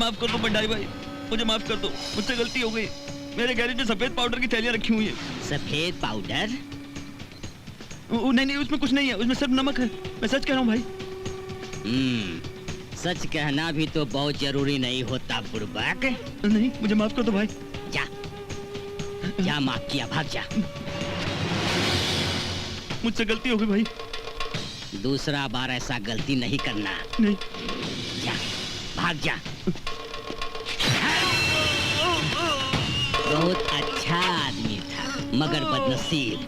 माफ कर दो भंडारी भाई, मुझे माफ कर दो, मुझसे गलती हो गई। मेरे गैरेज में सफेद पाउडर की थैलियां रखी हुई है। सफेद पाउडर? नहीं नहीं, उसमें कुछ नहीं है, उसमें सिर्फ नमक है। मैं सच कह रहा हूँ भाई। सच कहना भी तो बहुत जरूरी नहीं होता बुड़बक। नहीं, मुझे माफ कर दो भाई। जा माफ किया, भाग जा। मुझसे गलती हो गई भाई। दूसरा बार ऐसा गलती नहीं करना। नहीं। जा, भाग जा। बहुत अच्छा आदमी था मगर बदनसीब।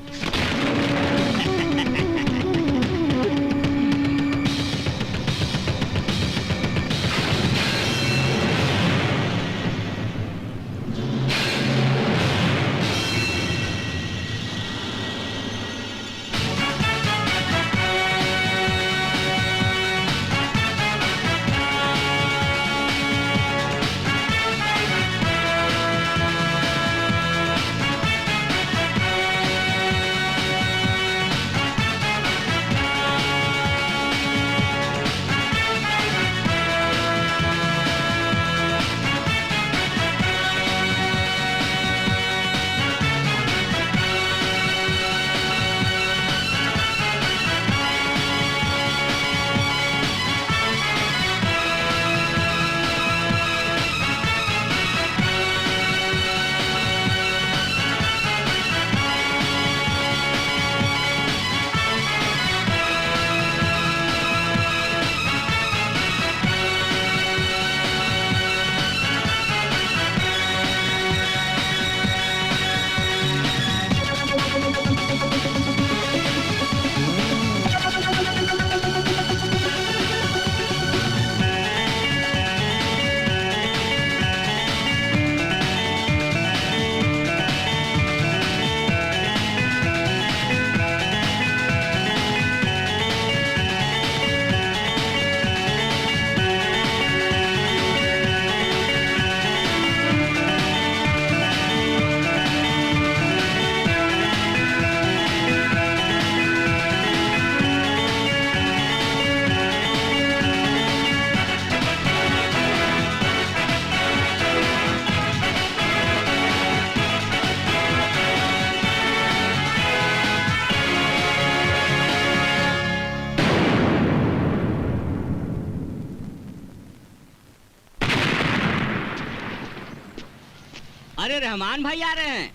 अरे रहमान भाई आ रहे हैं।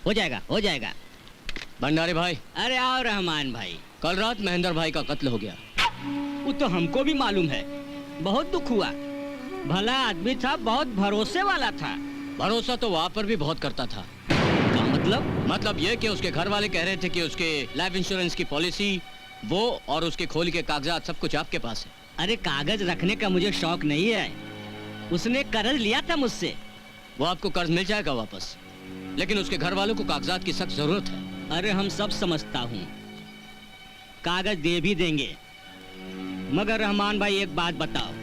हो जाएगा, हो जाएगा। भंडारी भाई। अरे आओ रहमान भाई। कल रात महेंद्र भाई का कत्ल हो गया। वो तो हमको भी मालूम है, बहुत दुख हुआ। भला आदमी था, बहुत भरोसे वाला था। भरोसा तो वहाँ पर भी बहुत करता था। क्या मतलब? मतलब ये कि उसके घर वाले कह रहे थे कि उसके लाइफ इंश्योरेंस की पॉलिसी, वो और उसके खोली के कागजात सब कुछ आपके पास है। अरे कागज रखने का मुझे शौक नहीं है। उसने कर्ज लिया था मुझसे। वो आपको कर्ज मिल जाएगा वापस, लेकिन उसके घर वालों को कागजात की सख्त जरूरत है। अरे हम सब समझता हूँ, कागज दे भी देंगे, मगर रहमान भाई एक बात बताओ,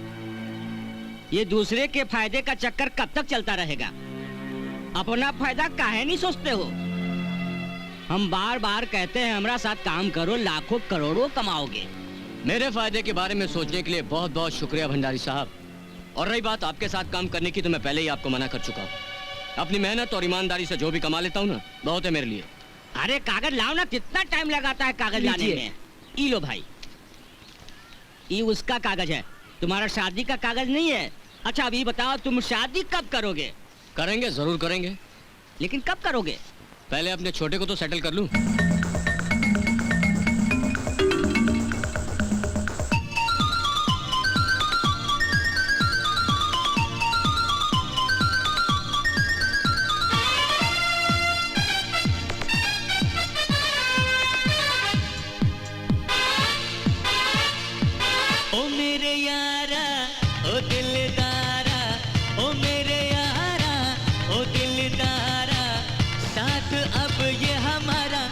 ये दूसरे के फायदे का चक्कर कब तक चलता रहेगा? अपना फायदा काहे नहीं सोचते हो? हम बार बार कहते हैं हमारा साथ काम करो, लाखों करोड़ों कमाओगे। मेरे फायदे के बारे में सोचने के लिए बहुत बहुत शुक्रिया भंडारी साहब। और रही बात आपके साथ काम करने की, तो मैं पहले ही आपको मना कर चुका हूँ। अपनी मेहनत और ईमानदारी से जो भी कमा लेता हूँ ना, बहुत है मेरे लिए। अरे कागज लाओ ना, कितना टाइम लगाता है कागज लाने में। ई लो भाई, ये उसका कागज है, तुम्हारा शादी का कागज नहीं है। अच्छा अभी बताओ, तुम शादी कब करोगे? करेंगे, जरूर करेंगे। लेकिन कब करोगे? पहले अपने छोटे को तो सेटल कर लूं। ओ मेरे यारा, ओ दिलदारा, ओ मेरे यारा, ओ दिलदारा, साथ अब ये हमारा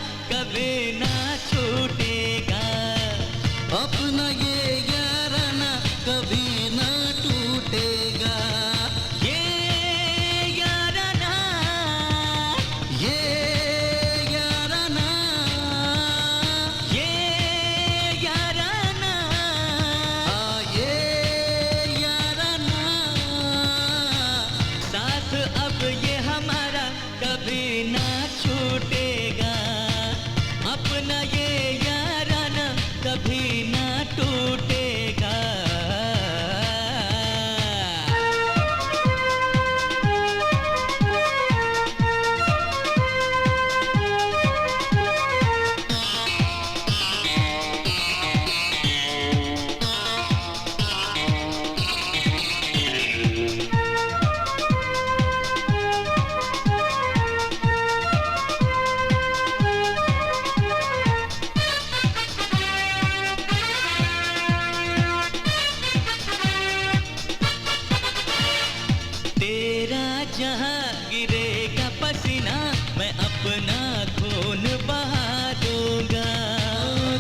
पसीना मैं अपना खून बहा दूंगा।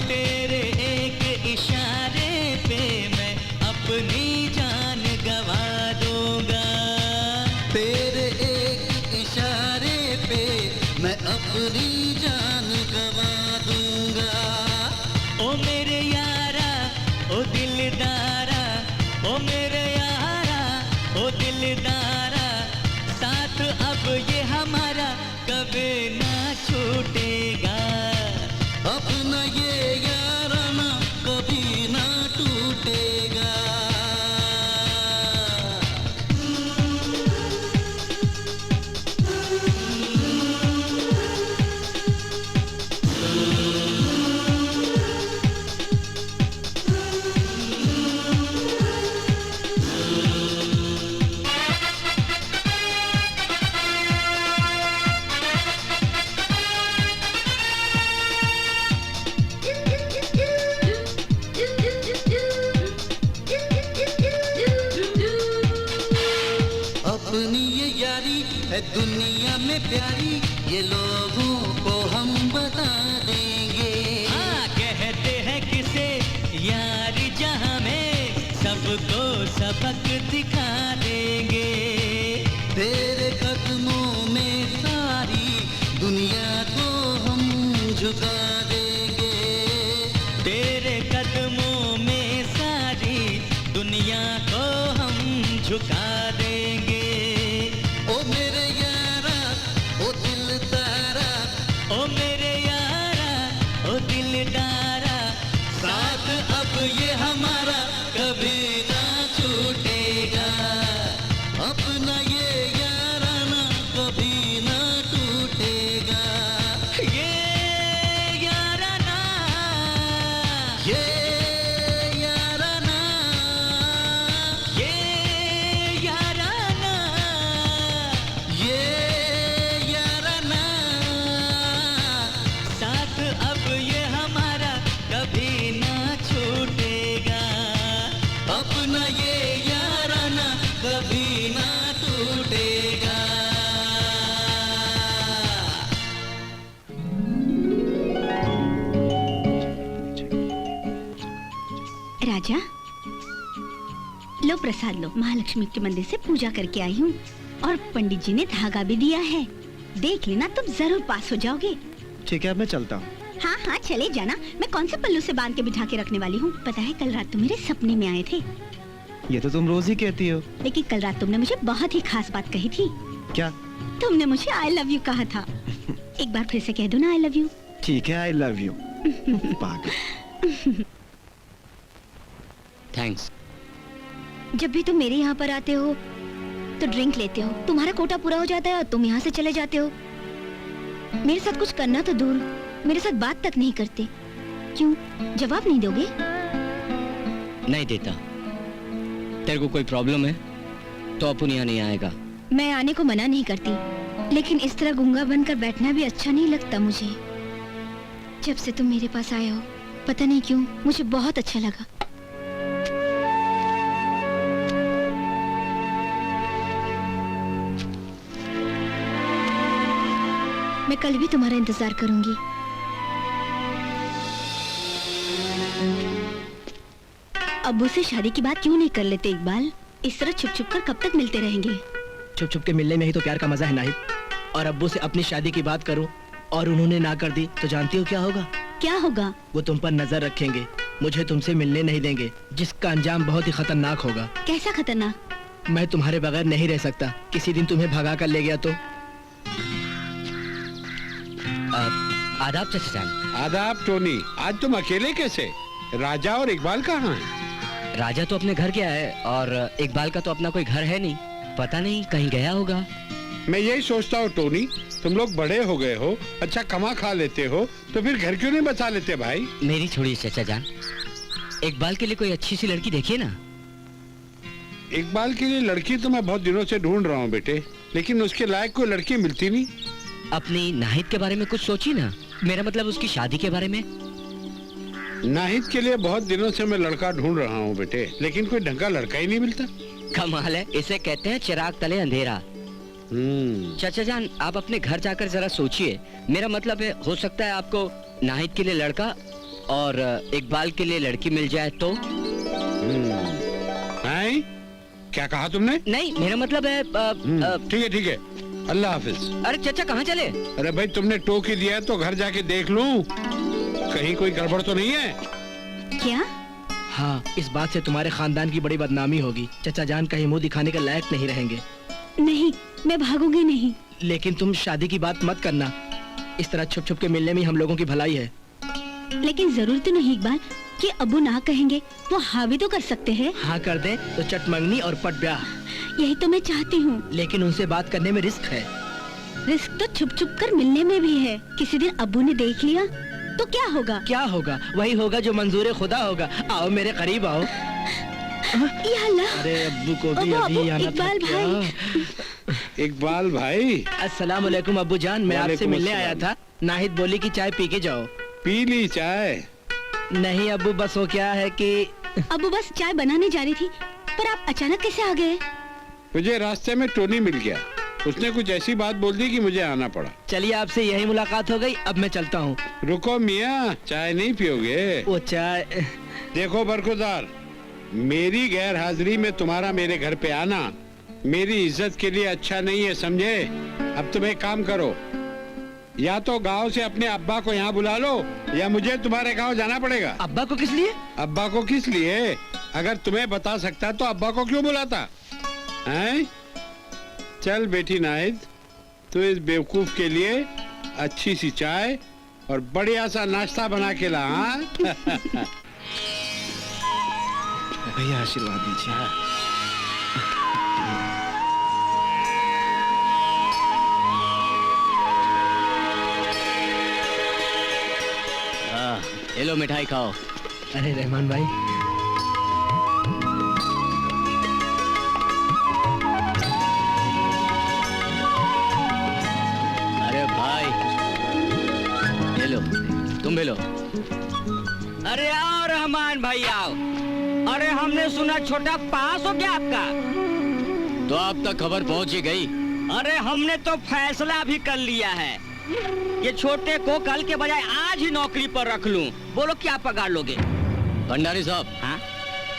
तेरे एक इशारे पे मैं अपनी जान गवा दूंगा। तेरे एक इशारे पे मैं अपनी जान गवा दूंगा। ओ मेरे यारा ओ दिलदारा, ओ मेरे यारा ओ दिलदारा, साथ अब ये हमारा कभी ना छूटेगा। अपना ये याराना कभी ना टूटेगा। अपनी ये यारी है दुनिया में प्यारी, ये लोगों को हम बता देंगे। हाँ कहते हैं किसे यारी जहाँ में सबको सबक दिखा देंगे। तेरे कदमों में सारी दुनिया को हम झुका देंगे। तेरे कदमों में सारी दुनिया को हम झुका देंगे। ओ मेरे यारा ओ दिलदारा, ओ मेरे यारा ओ दिलदारा, साथ अब ये हमारा कभी ना छूटेगा। अपना ये याराना कभी ना टूटेगा। ये याराना, ये याराना, ये याराना, ये याराना, साथ अब ये हमारा कभी ना छूटेगा। अपना ये याराना कभी ना टूटेगा। राजा, लो प्रसाद लो। महालक्ष्मी के मंदिर से पूजा करके आई हूँ और पंडित जी ने धागा भी दिया है। देख लेना, तुम जरूर पास हो जाओगे। ठीक है, अब मैं चलता हूँ। हाँ हाँ चले जाना। मैं कौन से पल्लू से बांध के बिठा के रखने वाली हूँ। पता है कल रात तुम मेरे सपने में आए थे। ये तो तुम रोज ही कहती हो। लेकिन कल रात तुमने मुझे बहुत ही खास बात कही थी। क्या? तुमने मुझे आई लव यू कहा था। एक बार फिर से कह दो ना आई लव यू। ठीक है, आई लव यू। पागल। थैंक्स। जब भी तुम मेरे यहाँ पर आते हो तो ड्रिंक लेते हो, तुम्हारा कोटा पूरा हो जाता है और तुम यहाँ से चले जाते हो। मेरे साथ कुछ करना तो दूर, मेरे साथ बात तक नहीं करते। क्यों? जवाब नहीं दोगे? नहीं देता। तेरे को कोई प्रॉब्लम है तो अपन यहाँ नहीं आएगा। मैं आने को मना नहीं करती, लेकिन इस तरह गूंगा बनकर बैठना भी अच्छा नहीं लगता मुझे। जब से तुम मेरे पास आए हो, पता नहीं क्यों मुझे बहुत अच्छा लगा। मैं कल भी तुम्हारा इंतजार करूंगी। अब्बू से शादी की बात क्यों नहीं कर लेते इकबाल? इस तरह छुप छुप कर कब तक मिलते रहेंगे? छुप छुप के मिलने में ही तो प्यार का मजा है नाहिद। और अब्बू से अपनी शादी की बात करूं और उन्होंने ना कर दी तो जानती हो क्या होगा? क्या होगा? वो तुम पर नजर रखेंगे, मुझे तुमसे मिलने नहीं देंगे, जिसका अंजाम बहुत ही खतरनाक होगा। कैसा खतरनाक? मैं तुम्हारे बगैर नहीं रह सकता। किसी दिन तुम्हें भगा कर ले गया तो? आदाब चाचा जान। आदाब टोनी। आज तुम अकेले कैसे? राजा और इकबाल कहाँ हैं? राजा तो अपने घर गया है और इकबाल का तो अपना कोई घर है नहीं। पता नहीं, कहीं गया होगा। मैं यही सोचता हूँ टोनी, तुम लोग बड़े हो गए हो, अच्छा कमा खा लेते हो, तो फिर घर क्यों नहीं बचा लेते भाई? मेरी छोड़िए चाचा जान, इकबाल के लिए कोई अच्छी सी लड़की देखिए ना। इकबाल के लिए लड़की तो मैं बहुत दिनों से ढूंढ रहा हूँ बेटे, लेकिन उसके लायक कोई लड़की मिलती नहीं। अपनी नाहिद के बारे में कुछ सोची ना। मेरा मतलब उसकी शादी के बारे में। नाहिद के लिए बहुत दिनों से मैं लड़का ढूंढ रहा हूँ बेटे, लेकिन कोई ढंग का लड़का ही नहीं मिलता। कमाल है, इसे कहते हैं चिराग तले अंधेरा। चाचा जान, आप अपने घर जाकर जरा सोचिए। मेरा मतलब है, हो सकता है आपको नाहिद के लिए लड़का और इकबाल के लिए लड़की मिल जाए तो। हैं? क्या कहा तुमने? नहीं, मेरा मतलब है ठीक है, अल्लाह हाफिज। अरे चाचा कहाँ चले? अरे भाई तुमने टोक ही दिया है तो घर जाके देख लूं, कहीं कोई गड़बड़ तो नहीं है। क्या? हाँ, इस बात से तुम्हारे खानदान की बड़ी बदनामी होगी। चचा जान कहीं मुंह दिखाने के लायक नहीं रहेंगे। नहीं, मैं भागूंगी नहीं। लेकिन तुम शादी की बात मत करना। इस तरह छुप छुप के मिलने में हम लोगों की भलाई है। लेकिन जरूर तो नहीं इकबाल कि अब्बू ना कहेंगे, वो हाँ भी तो कर सकते हैं। हाँ कर दे तो चटमंगनी और पट ब्याह। यही तो मैं चाहती हूँ। लेकिन उनसे बात करने में रिस्क है। रिस्क तो छुप छुप कर मिलने में भी है। किसी दिन अब्बू ने देख लिया तो क्या होगा? क्या होगा? वही होगा जो मंजूर खुदा होगा। आओ मेरे करीब आओ। या अल्लाह। अरे अब्बू को भी अब्बू, अभी आना था इकबाल क्या? इकबाल भाई, अस्सलाम वालेकुम अब्बू जान, मैं आपसे वालेकुम मिलने आया अस्सलाम। था। नाहिद बोली कि चाय पी के जाओ। पी ली चाय? नहीं अब्बू, बस वो क्या है कि अब्बू बस चाय बनाने जा रही थी, पर आप अचानक कैसे आ गए? मुझे रास्ते में टोनी मिल गया, उसने कुछ ऐसी बात बोल दी कि मुझे आना पड़ा। चलिए आपसे यही मुलाकात हो गई, अब मैं चलता हूँ। रुको मियाँ, चाय नहीं पियोगे? वो चाय। देखो बरखुदार, मेरी गैर हाजिरी में तुम्हारा मेरे घर पे आना मेरी इज्जत के लिए अच्छा नहीं है, समझे? अब तुम एक काम करो, या तो गांव से अपने अब्बा को यहाँ बुला लो, या मुझे तुम्हारे गांव जाना पड़ेगा। अब्बा को किस लिए? अब्बा को किस लिए? अगर तुम्हें बता सकता तो अब्बा को क्यों बुलाता? हैं? चल बेटी नाहिद, तो इस बेवकूफ के लिए अच्छी सी चाय और बढ़िया सा नाश्ता बना के ला। हाँ? भैया आशीर्वाद दीजिए। ये लो मिठाई खाओ। अरे रहमान भाई, अरे भाई ये लो, तुम भी लो। अरे आओ रहमान भाई आओ। अरे हमने सुना छोटा पास हो गया आपका। तो आप तक खबर पहुंच ही गई। अरे हमने तो फैसला भी कर लिया है कि छोटे को कल के बजाय आज ही नौकरी पर रख लूं। बोलो क्या पगार लोगे? भंडारी साहब, हाँ?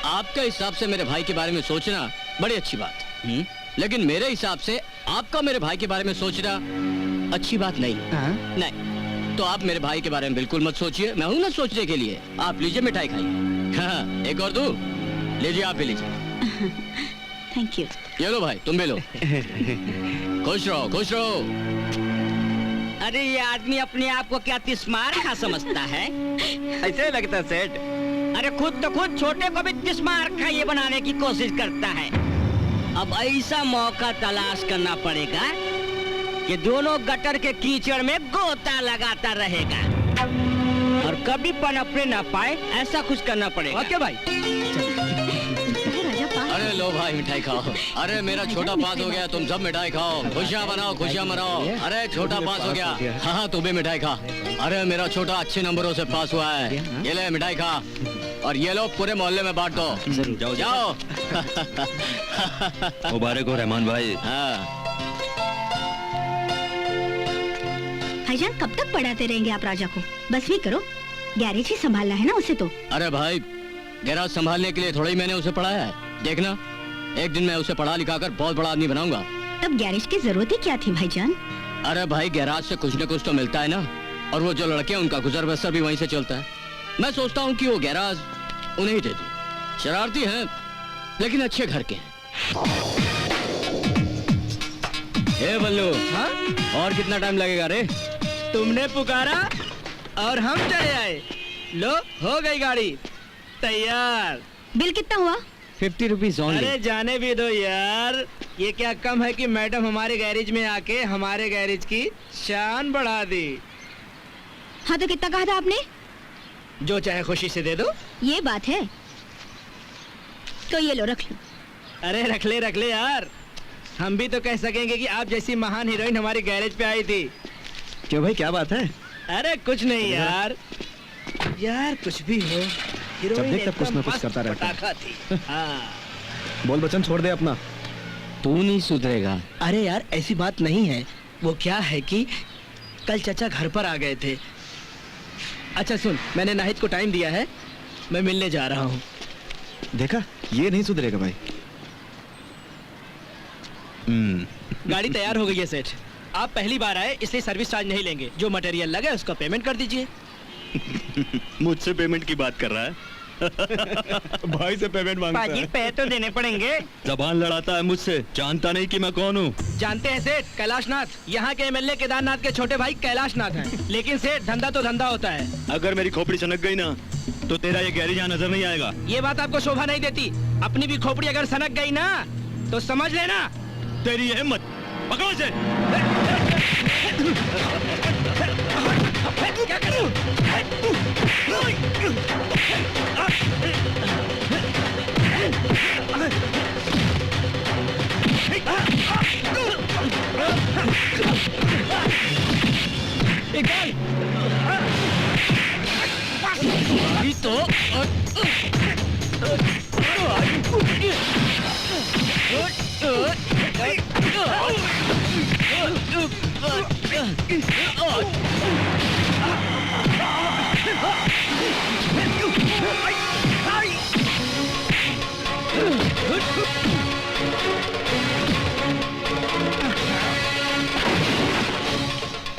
आपके हिसाब से मेरे भाई के बारे में सोचना बड़ी अच्छी बात है, लेकिन मेरे हिसाब से आपका मेरे भाई के बारे में सोचना अच्छी बात नहीं। नहीं तो आप मेरे भाई के बारे में बिल्कुल मत सोचिए, मैं हूं ना सोचने के लिए। आप लीजिए मिठाई खाइए। हाँ, एक और दूं? लीजिए, आप भी लीजिए। Thank you. ये लो भाई, तुम भी लो। खुश रहो, खुश रहो। अरे ये आदमी अपने आप को क्या तिस्मार खा समझता है? ऐसे लगता है सेठ। अरे खुद तो खुद छोटे को भी तिस्मार खा ये बनाने की कोशिश करता है। अब ऐसा मौका तलाश करना पड़ेगा कि दोनों गटर के कीचड़ में गोता लगाता रहेगा और कभी पनपने ना पाए, ऐसा कुछ करना पड़ेगा। क्या भाई? राजा पास। अरे लो भाई मिठाई खाओ। अरे मेरा छोटा पास हो गया, तुम सब मिठाई खाओ, खुशियाँ मनाओ, खुशियाँ मनाओ। अरे छोटा पास हो गया। हाँ हाँ, तू भी मिठाई खा। अरे मेरा छोटा अच्छे नंबरों से पास हुआ है। ये ले मिठाई खा, और ये लो पूरे मोहल्ले में बांट दो। जाओ जाओ। मुबारक हो रहमान भाई। हाँ, भाईजान कब तक पढ़ाते रहेंगे आप राजा को? बस भी करो, गैरेज ही संभालना है ना उसे तो। अरे भाई, गैराज संभालने के लिए थोड़ा ही मैंने उसे पढ़ाया है। देखना, एक दिन मैं उसे पढ़ा लिखा कर बहुत बड़ा आदमी बनाऊंगा। तब गैरेज की जरूरत ही क्या थी भाईजान? अरे भाई, गैराज से कुछ न कुछ तो मिलता है ना, और वो जो लड़के हैं उनका गुजर बसर भी वहीं से चलता है। मैं सोचता हूँ कि वो गैराज उन्हें ही दे दूं। शरारती हैं, लेकिन अच्छे घर के हैं। ए बल्लू, हाँ? और कितना टाइम लगेगा रे? तुमने पुकारा और हम चले आए। लो, हो गई गाड़ी तैयार। बिल कितना हुआ? 50 रुपीज अरे जाने भी दो यार, ये क्या कम है कि मैडम हमारे गैरेज में आके हमारे गैरेज की शान बढ़ा दी। हाँ तो कितना कहा था आपने? जो चाहे खुशी से दे दो। ये बात है तो ये लो, रख लो। अरे रख ले यार, हम भी तो कह सकेंगे कि आप जैसी महान हीरोइन हमारे गैरेज पे आई थी। क्यों भाई, क्या बात है? अरे कुछ नहीं यार, यार कुछ भी हो, हीरोइन जब देख तब कुछ ना एकदम कुछ मस्त करता रहता है। पटाखा थी। हाँ, बोल बचन छोड़ दे अपना। तू नहीं सुधरेगा। अरे यार ऐसी बात नहीं है। वो क्या है कि कल चाचा घर पर आ गए थे। अच्छा सुन, मैंने नाहिद को टाइम दिया है, मैं मिलने जा रहा हूँ। देखा, ये नहीं सुधरेगा भाई। गाड़ी तैयार हो गई है सेठ। आप पहली बार आए इसलिए सर्विस चार्ज नहीं लेंगे। जो मटेरियल लगे उसका पेमेंट कर दीजिए। मुझसे पेमेंट की बात कर रहा है। भाई से पेमेंट मांगता है। पैसे तो देने पड़ेंगे। जबान लड़ाता है मुझसे, जानता नहीं कि मैं कौन हूँ। जानते हैं सेठ, कैलाशनाथ, यहाँ के एमएलए केदारनाथ के छोटे भाई कैलाशनाथ हैं। लेकिन सेठ धंधा तो धंधा होता है। अगर मेरी खोपड़ी सनक गई ना तो तेरा ये गैरेज यहाँ नजर नहीं आएगा। ये बात आपको शोभा नहीं देती। अपनी भी खोपड़ी अगर सनक गई ना तो समझ लेना तेरी ये हिम्मत, पकड़ो इसे। क्या करूं? अभी तो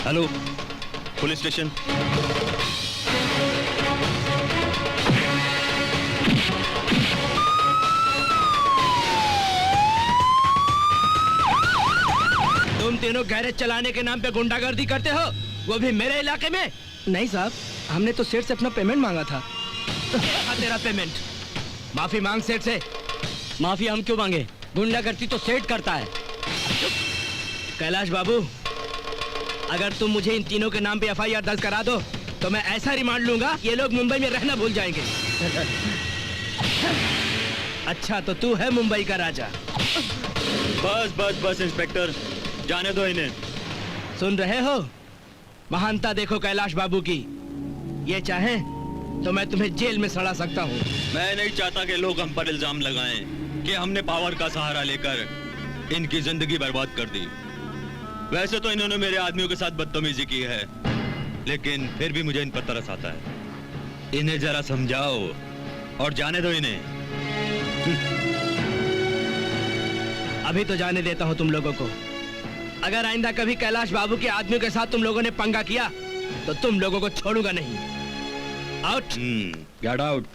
हेलो, पुलिस स्टेशन। तुम तीनों गैरेज चलाने के नाम पे गुंडागर्दी करते हो, वो भी मेरे इलाके में? नहीं साहब, हमने तो सेठ से अपना पेमेंट मांगा था। तेरा पेमेंट? माफी मांग सेठ से। माफी हम क्यों मांगे? गुंडागर्दी तो सेठ करता है। कैलाश बाबू, अगर तुम मुझे इन तीनों के नाम पे एफआईआर दर्ज करा दो तो मैं ऐसा रिमांड लूंगा ये लोग मुंबई में रहना भूल जाएंगे। अच्छा तो तू है मुंबई का राजा। बस बस बस इंस्पेक्टर, जाने दो इन्हें। सुन रहे हो? महानता देखो कैलाश बाबू की। ये चाहे तो मैं तुम्हें जेल में सड़ा सकता हूँ। मैं नहीं चाहता कि लोग हम पर इल्जाम लगाएं कि हमने पावर का सहारा लेकर इनकी जिंदगी बर्बाद कर दी। वैसे तो इन्होंने मेरे आदमियों के साथ बदतमीजी की है, लेकिन फिर भी मुझे इन पर तरस आता है। इन्हें जरा समझाओ और जाने दो इन्हें। अभी तो जाने देता हूँ तुम लोगों को। अगर आइंदा कभी कैलाश बाबू के आदमियों के साथ तुम लोगों ने पंगा किया तो तुम लोगों को छोड़ूंगा नहीं। आउट। Get out.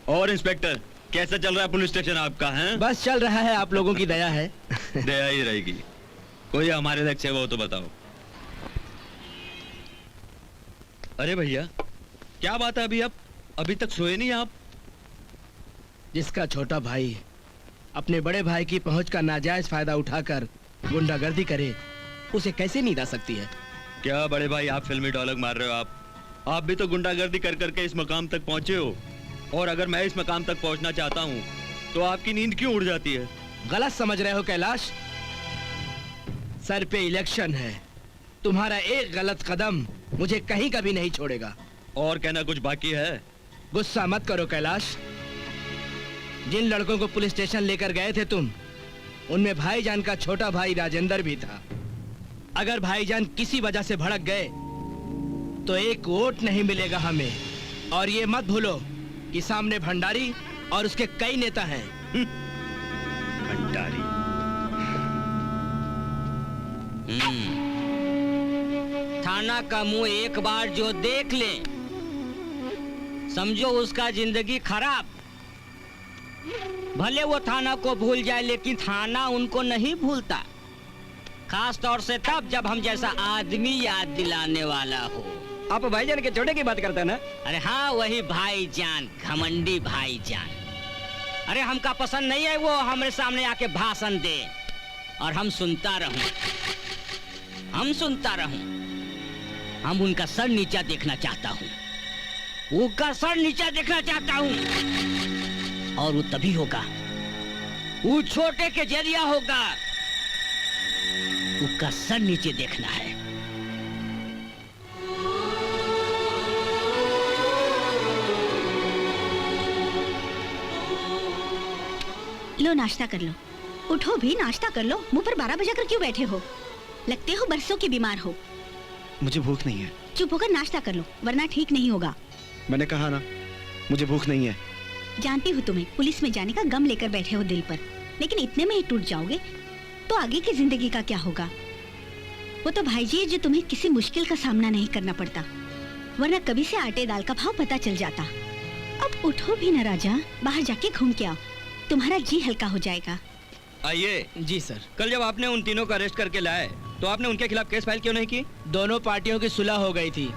और इंस्पेक्टर, कैसा चल रहा है पुलिस स्टेशन आपका? है बस चल रहा है, आप लोगों की दया है। दया ही रहेगी। कोई हमारे तक सेवा हो तो बताओ। अरे भैया, क्या बात है? अभी तक सोए नहीं आप? जिसका छोटा भाई अपने बड़े भाई की पहुंच का नाजायज फायदा उठाकर गुंडागर्दी करे, उसे कैसे नींद आ सकती है? क्या बड़े भाई, आप फिल्मी डायलॉग मार रहे हो? आप भी तो गुंडागर्दी कर करके इस मकाम तक पहुंचे हो, और अगर मैं इस मकाम तक पहुंचना चाहता हूं तो आपकी नींद क्यों उड़ जाती है? गलत समझ रहे हो कैलाश। सर पे इलेक्शन है, तुम्हारा एक गलत कदम मुझे कहीं कभी नहीं छोड़ेगा। और कहना कुछ बाकी है? गुस्सा मत करो कैलाश। जिन लड़कों को पुलिस स्टेशन लेकर गए थे तुम, उनमें भाईजान का छोटा भाई राजेंद्र भी था। अगर भाईजान किसी वजह से भड़क गए तो एक वोट नहीं मिलेगा हमें। और ये मत भूलो कि सामने भंडारी और उसके कई नेता हैं। भंडारी? थाना का मुंह एक बार जो देख ले, समझो उसका जिंदगी खराब। भले वो थाना को भूल जाए, लेकिन थाना उनको नहीं भूलता। खास तौर से तब जब हम जैसा आदमी याद दिलाने वाला हो। आप भाईजान के छोटे की बात करते हैं ना? अरे हाँ, वही भाईजान, घमंडी भाईजान। अरे हमका पसंद नहीं है वो हमारे सामने आके भाषण दे और हम सुनता रहूं। हम उनका सर नीचा देखना चाहता हूं। उनका सर नीचा देखना चाहता हूं। और वो तभी होगा, वो छोटे के जरिया होगा। उसका सर नीचे देखना है। लो नाश्ता कर लो। उठो भी, नाश्ता कर लो। मुंह पर 12 बजा कर क्यों बैठे हो? लगते हो बरसों के बीमार हो। मुझे भूख नहीं है। चुप होकर नाश्ता कर लो, वरना ठीक नहीं होगा। मैंने कहा ना, मुझे भूख नहीं है। जानती हूँ तुम्हें पुलिस में जाने का गम लेकर बैठे हो दिल पर, लेकिन इतने में ही टूट जाओगे तो आगे की जिंदगी का क्या होगा? वो तो भाई जी है जो तुम्हें किसी मुश्किल का सामना नहीं करना पड़ता, वरना कभी से आटे दाल का भाव पता चल जाता। अब उठो भी ना राजा, बाहर जाके घूम के आओ, तुम्हारा जी हल्का हो जाएगा। आइए। जी सर। कल जब आपने उन तीनों को अरेस्ट करके लाए तो आपने उनके खिलाफ केस फाइल क्यों नहीं की? दोनों पार्टियों की सुलह हो गई थी,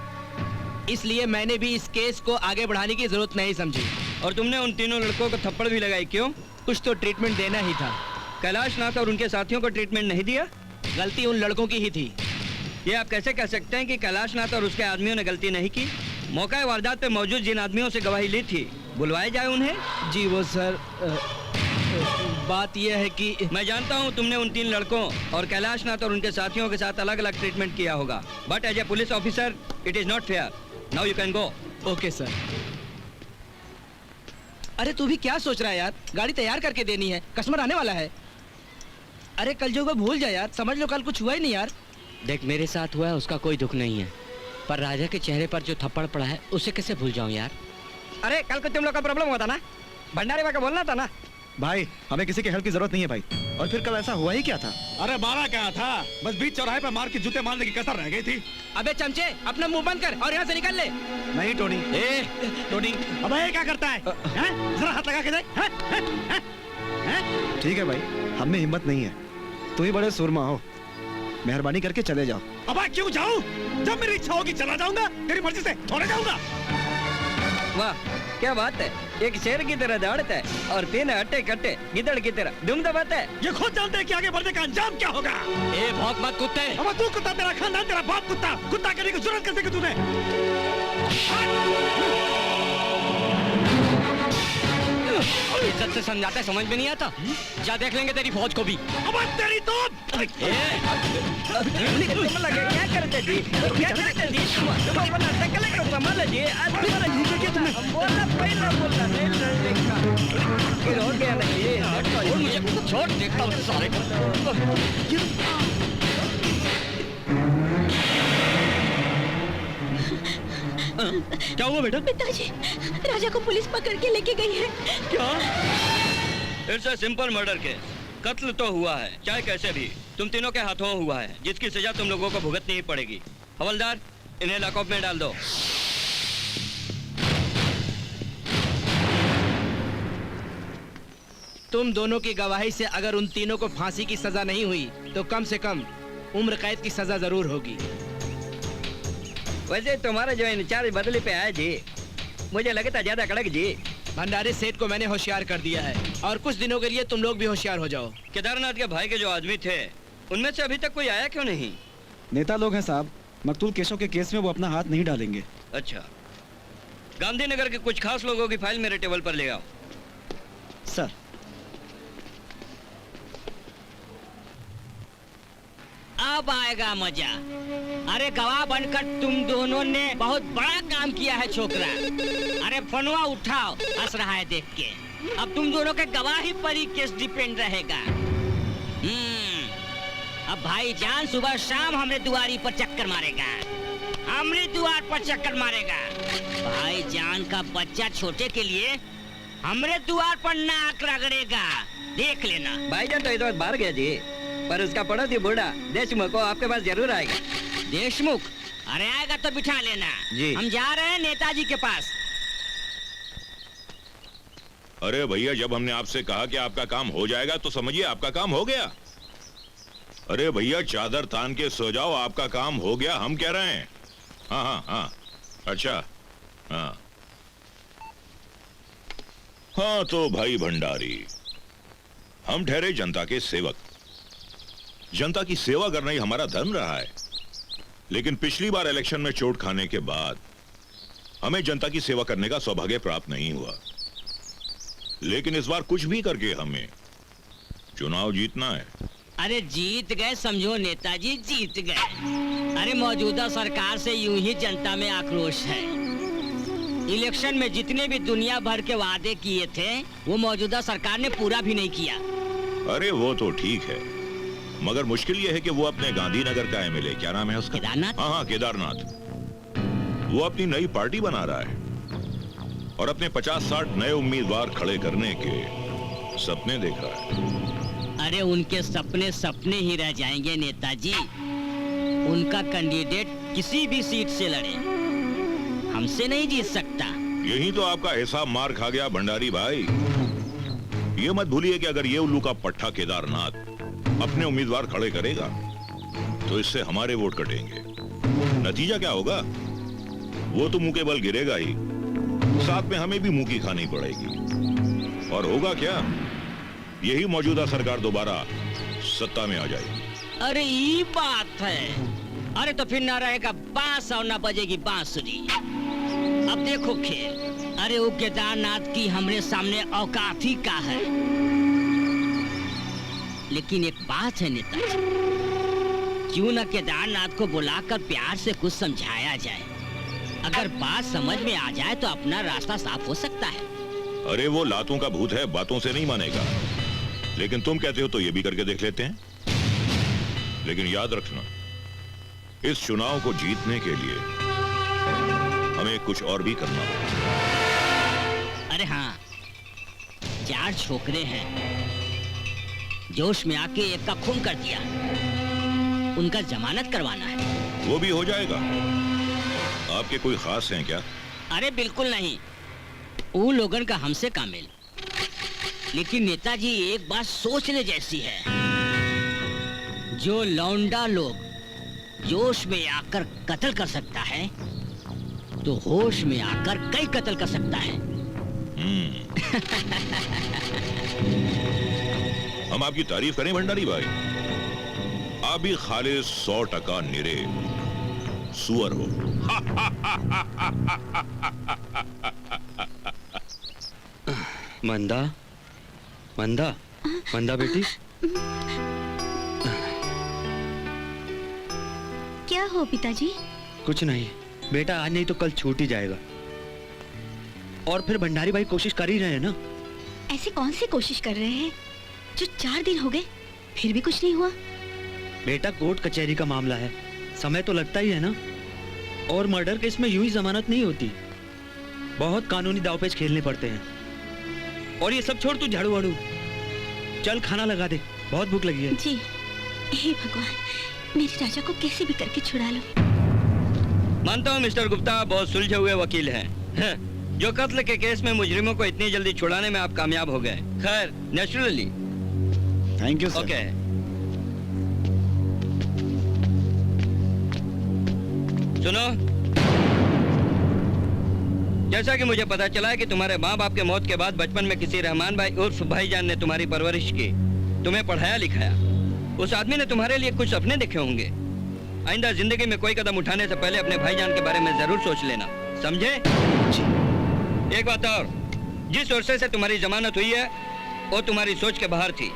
इसलिए मैंने भी इस केस को आगे बढ़ाने की जरूरत नहीं समझी। और तुमने उन तीनों लड़कों को थप्पड़ भी लगाई क्यों? कुछ तो ट्रीटमेंट देना ही था। कैलाश नाथ और उनके साथियों को ट्रीटमेंट नहीं दिया? गलती उन लड़कों की ही थी। ये आप कैसे कह सकते हैं कि कैलाश नाथ और उसके आदमियों ने गलती नहीं की? मौका वारदात पे मौजूद जिन आदमियों से गवाही ली थी, बुलवाए जाए उन्हें। जी वो सर, बात यह है कि मैं जानता हूँ तुमने उन तीन लड़कों और कैलाश नाथ और उनके साथियों के साथ अलग अलग ट्रीटमेंट किया होगा, but as a police officer it is not fair. Now you can go. Okay sir. अरे तू भी क्या सोच रहा है यार, गाड़ी तैयार करके देनी है, कस्टमर आने वाला है। अरे कल जो हुआ भूल जा यार, समझ लो कल कुछ हुआ ही नहीं यार। देख मेरे साथ हुआ है उसका कोई दुख नहीं है, पर राजा के चेहरे पर जो थप्पड़ पड़ा है उसे कैसे भूल जाऊं यार। अरे कल को तुम लोग का प्रॉब्लम हुआ था ना, भंडारी का बोलना था ना। भाई हमें किसी की हेल्प की जरूरत नहीं है भाई। और फिर कल ऐसा हुआ ही क्या था? अरे मारा क्या था, बस बीच चौराहे पर मार के जूते मारने की कसर रह गई थी। अबे चमचे, अपना मुंह बंद कर और यहाँ से निकल ले। नहीं टोनी। ए टोनी, अब ये क्या करता है? जरा हाथ लगा के देख। ठीक है भाई, हम में हिम्मत नहीं है, तू ही बड़े सुरमा हो, मेहरबानी करके चले जाओ। अब क्यों जाऊं? जब मेरी इच्छा होगी चला जाऊंगा, तेरी मर्जी से थोड़े जाऊंगा। वाह क्या बात है, एक शेर की तरह दौड़ता है और तीन हट्टे कट्टे गिदड़ की तरह दुम दबाता है। ये खुद जानते हैं कि आगे बढ़ने का अंजाम क्या होगा। ए भौंक मत कुत्ते। अब तू कुत्ता, तेरा खानदान, तेरा बाप कुत्ता, कुत्ता करने की जरूरत कैसे की तूने? इज्जत से समझाते समझ में नहीं आता, जा देख लेंगे तेरी फौज को भी। अब तेरी तो क्या करते जी, क्या करते जी, संभाल जी, बोलना पहला बोलना नहीं देखा, फिर हो गया नहीं। मुझे छोड़, देखता हूँ सारे क्या हुआ बेटा? पिताजी, राजा को पुलिस पकड़ के लेके गई है। क्या? It's a simple murder case. कत्ल तो हुआ है, चाहे कैसे भी, तुम तीनों के हाथों हुआ है, जिसकी सजा तुम लोगों को भुगतनी ही पड़ेगी। हवलदार, इन्हें लॉकअप में डाल दो। तुम दोनों की गवाही से अगर उन तीनों को फांसी की सजा नहीं हुई तो कम से कम उम्र कैद की सजा जरूर होगी। वैसे तुम्हारा जो इंचार्ज बदली पे आया जी, मुझे लगता ज्यादा कड़क जी। भंडारी सेठ को मैंने होशियार कर दिया है और कुछ दिनों के लिए तुम लोग भी होशियार हो जाओ। केदारनाथ के भाई के जो आदमी थे, उनमें से अभी तक कोई आया क्यों नहीं? नेता लोग हैं साहब, मकतूल केशव के केस में वो अपना हाथ नहीं डालेंगे। अच्छा, गांधीनगर के कुछ खास लोगों की फाइल मेरे टेबल पर ले आओ। सर। अब आएगा मजा। अरे गवाह बनकर तुम दोनों ने बहुत बड़ा काम किया है छोकरा। अरे फनवा उठाओ, हंस रहा है देख के। अब तुम दोनों के गवाही पर ही केस डिपेंड रहेगा। अब भाईजान सुबह शाम हमरे दुआरी पर चक्कर मारेगा, हमरे द्वार पर चक्कर मारेगा। भाईजान का बच्चा छोटे के लिए हमरे द्वार पर नाक रगड़ेगा, देख लेना। भाईजान तो इधर बाहर गया जी, पर उसका पड़ोसी बूढ़ा देशमुख को आपके पास जरूर आएगा। देशमुख? अरे आएगा तो बिठा लेना जी। हम जा रहे हैं नेताजी के पास। अरे भैया, जब हमने आपसे कहा कि आपका काम हो जाएगा तो समझिए आपका काम हो गया। अरे भैया, चादर तान के सो जाओ, आपका काम हो गया, हम कह रहे हैं। हाँ हाँ हाँ, अच्छा हाँ हाँ। तो भाई भंडारी, हम ठहरे जनता के सेवक, जनता की सेवा करना ही हमारा धर्म रहा है। लेकिन पिछली बार इलेक्शन में चोट खाने के बाद हमें जनता की सेवा करने का सौभाग्य प्राप्त नहीं हुआ। लेकिन इस बार कुछ भी करके हमें चुनाव जीतना है। अरे जीत गए समझो नेताजी, जीत गए। अरे मौजूदा सरकार से यूं ही जनता में आक्रोश है, इलेक्शन में जितने भी दुनिया भर के वादे किए थे वो मौजूदा सरकार ने पूरा भी नहीं किया। अरे वो तो ठीक है, मगर मुश्किल ये है कि वो अपने गांधीनगर का एमएलए, क्या नाम है उसका? केदारनाथ? हाँ, केदारनाथ, वो अपनी नई पार्टी बना रहा है और अपने 50-60 नए उम्मीदवार खड़े करने के सपने देख रहा है। अरे उनके सपने सपने ही रह जाएंगे नेताजी। उनका कैंडिडेट किसी भी सीट से लड़े, हमसे नहीं जीत सकता। यही तो आपका हिसाब मार खा गया भंडारी भाई। ये मत भूलिए कि अगर ये उल्लू का पट्टा केदारनाथ अपने उम्मीदवार खड़े करेगा तो इससे हमारे वोट कटेंगे। नतीजा क्या होगा? वो तो मुंह के बल गिरेगा ही, साथ में हमें भी मुंह की खानी पड़ेगी। और होगा क्या? यही मौजूदा सरकार दोबारा सत्ता में आ जाएगी। अरे ये बात है। अरे तो फिर ना रहेगा बांस और ना बजेगी बांसुरी। अब देखो खेल। अरे वो केदारनाथ की हमरे सामने औकात ही का है। लेकिन एक बात है नेताजी, क्यों ना केदारनाथ को बुलाकर प्यार से कुछ समझाया जाए। अगर बात समझ में आ जाए तो अपना रास्ता साफ हो सकता है। अरे वो लातों का भूत है, बातों से नहीं मानेगा। लेकिन तुम कहते हो तो ये भी करके देख लेते हैं। लेकिन याद रखना, इस चुनाव को जीतने के लिए हमें कुछ और भी करना होगा। अरे हाँ, 4 छोकरे हैं, जोश में आके एक का खून कर दिया, उनका जमानत करवाना है। वो भी हो जाएगा। आपके कोई खास हैं क्या? अरे बिल्कुल नहीं, वो लोगन का हमसे कामिल। लेकिन नेताजी एक बात सोचने जैसी है, जो लौंडा लोग जोश में आकर कत्ल कर सकता है तो होश में आकर कई कत्ल कर सकता है। हम आपकी तारीफ करें भंडारी भाई, आप भी खालिस 100% निरे सुअर हो। मंदा, मंदा, मंदा बेटी। क्या हो पिताजी? कुछ नहीं बेटा, आज नहीं तो कल छूट ही जाएगा। और फिर भंडारी भाई कोशिश कर ही रहे हैं ना। ऐसी कौन सी कोशिश कर रहे हैं जो 4 दिन हो गए फिर भी कुछ नहीं हुआ? बेटा कोर्ट कचहरी का मामला है, समय तो लगता ही है ना। और मर्डर केस में यूं ही जमानत नहीं होती, बहुत कानूनी दांवपेच खेलने पड़ते हैं। और ये सब छोड़, तू झाड़ू वाड़ू चल, खाना लगा दे, बहुत भूख लगी है। जी, हे भगवान, मेरे राजा को कैसे भी करके छुड़ा लो। मानता हूँ मिस्टर गुप्ता, आप बहुत सुलझे हुए वकील हैं। जो कत्ल के केस में मुजरिमों को इतनी जल्दी छुड़ाने में आप कामयाब हो गए। खैर, naturally. Thank you sir. Okay. सुनो, जैसा कि मुझे पता चला है कि तुम्हारे माँ बाप के मौत के बाद बचपन में किसी रहमान भाई उर्फ भाईजान ने तुम्हारी परवरिश की, तुम्हें पढ़ाया लिखाया। उस आदमी ने तुम्हारे लिए कुछ सपने देखे होंगे। आइंदा जिंदगी में कोई कदम उठाने से पहले अपने भाईजान के बारे में जरूर सोच लेना, समझे? एक बात और, जिस वर्षे से तुम्हारी जमानत हुई है वो तुम्हारी सोच के बाहर थी,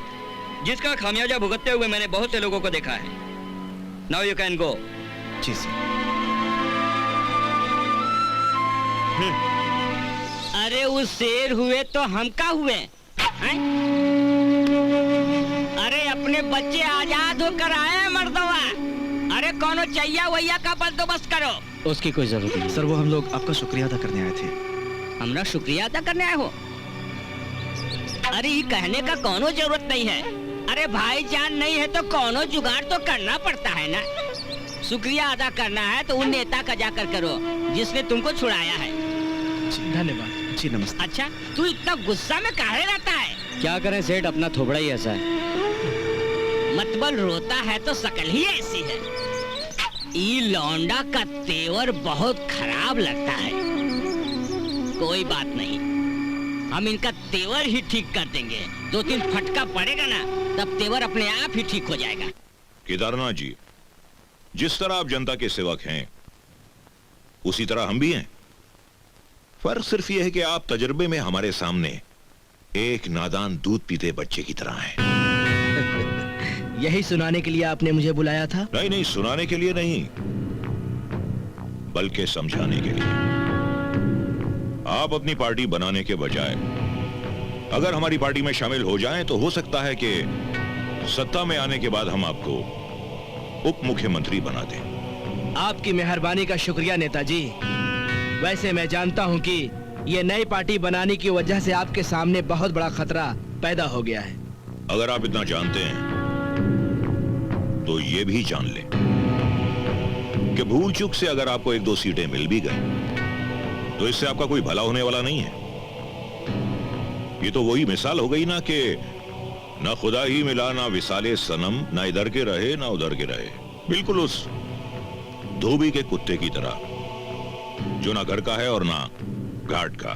जिसका खामियाजा भुगतते हुए मैंने बहुत से लोगों को देखा है। Now you can go. जी सर। अरे उस शेर हुए तो हम का हुए हैं? अरे अपने बच्चे आजाद होकर आए मर्दवा। अरे कोनो चैया वैया का बंदोबस्त करो। उसकी कोई जरूरत नहीं सर, वो हम लोग आपका शुक्रिया अदा करने आए थे। हमरा शुक्रिया अदा करने आए हो? अरे ये कहने का कोनो जरूरत नहीं है। अरे भाईजान नहीं है तो कोनो जुगाड़ तो करना पड़ता है ना। शुक्रिया अदा करना है तो उन नेता का जाकर करो जिसने तुमको छुड़ाया है। धन्यवाद जी, नमस्ते। अच्छा, तू इतना गुस्सा में काहे रहता है? क्या करें सेठ, अपना थोबड़ा ही ऐसा है। मतबल रोता है तो शकल ही ऐसी है। ये लौंडा का तेवर बहुत खराब लगता है। कोई बात नहीं, हम इनका तेवर ही ठीक कर देंगे। 2-3 फटका पड़ेगा ना, तब तेवर अपने आप ही ठीक हो जाएगा। केदारनाथ जी, जिस तरह आप जनता के सेवक हैं उसी तरह हम भी हैं। फर्क सिर्फ यह है कि आप तजर्बे में हमारे सामने एक नादान दूध पीते बच्चे की तरह हैं। यही सुनाने के लिए आपने मुझे बुलाया था? नहीं नहीं, सुनाने के लिए नहीं, बल्कि समझाने के लिए। आप अपनी पार्टी बनाने के बजाय अगर हमारी पार्टी में शामिल हो जाएं तो हो सकता है कि सत्ता में आने के बाद हम आपको उप मुख्यमंत्री बना दें। आपकी मेहरबानी का शुक्रिया नेताजी। वैसे मैं जानता हूं कि ये नई पार्टी बनाने की वजह से आपके सामने बहुत बड़ा खतरा पैदा हो गया है। अगर आप इतना जानते हैं तो ये भी जान लें कि भूल चूक से अगर आपको 1-2 सीटें मिल भी गई तो इससे आपका कोई भला होने वाला नहीं है। ये तो वही मिसाल हो गई ना कि ना खुदा ही मिला ना विसाले सनम, ना इधर के रहे ना उधर के रहे। बिल्कुल उस धोबी के कुत्ते की तरह जो ना घर का है और ना घाट का,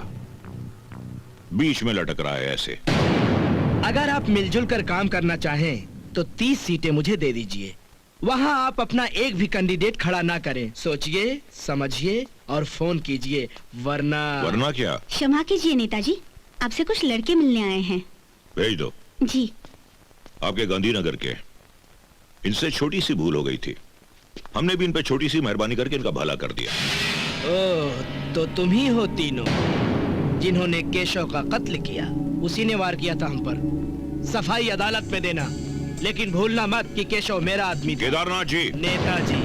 बीच में लटक रहा है। ऐसे अगर आप मिलजुल कर काम करना चाहें तो 30 सीटें मुझे दे दीजिए। वहां आप अपना एक भी कैंडिडेट खड़ा ना करें। सोचिए, समझिए और फोन कीजिए, वरना क्या? क्षमा कीजिए नेताजी, आपसे कुछ लड़के मिलने आए हैं। भेज दो। जी। आपके गांधीनगर के, इनसे छोटी सी भूल हो गई थी, हमने भी इन पे छोटी सी मेहरबानी करके इनका भला कर दिया। ओह, तो तुम ही हो तीनों जिन्होंने केशव का कत्ल किया। उसी ने वार किया था हम पर। सफाई अदालत में देना, लेकिन भूलना मत कि केशव मेरा आदमी था। केदारनाथ जी, नेताजी,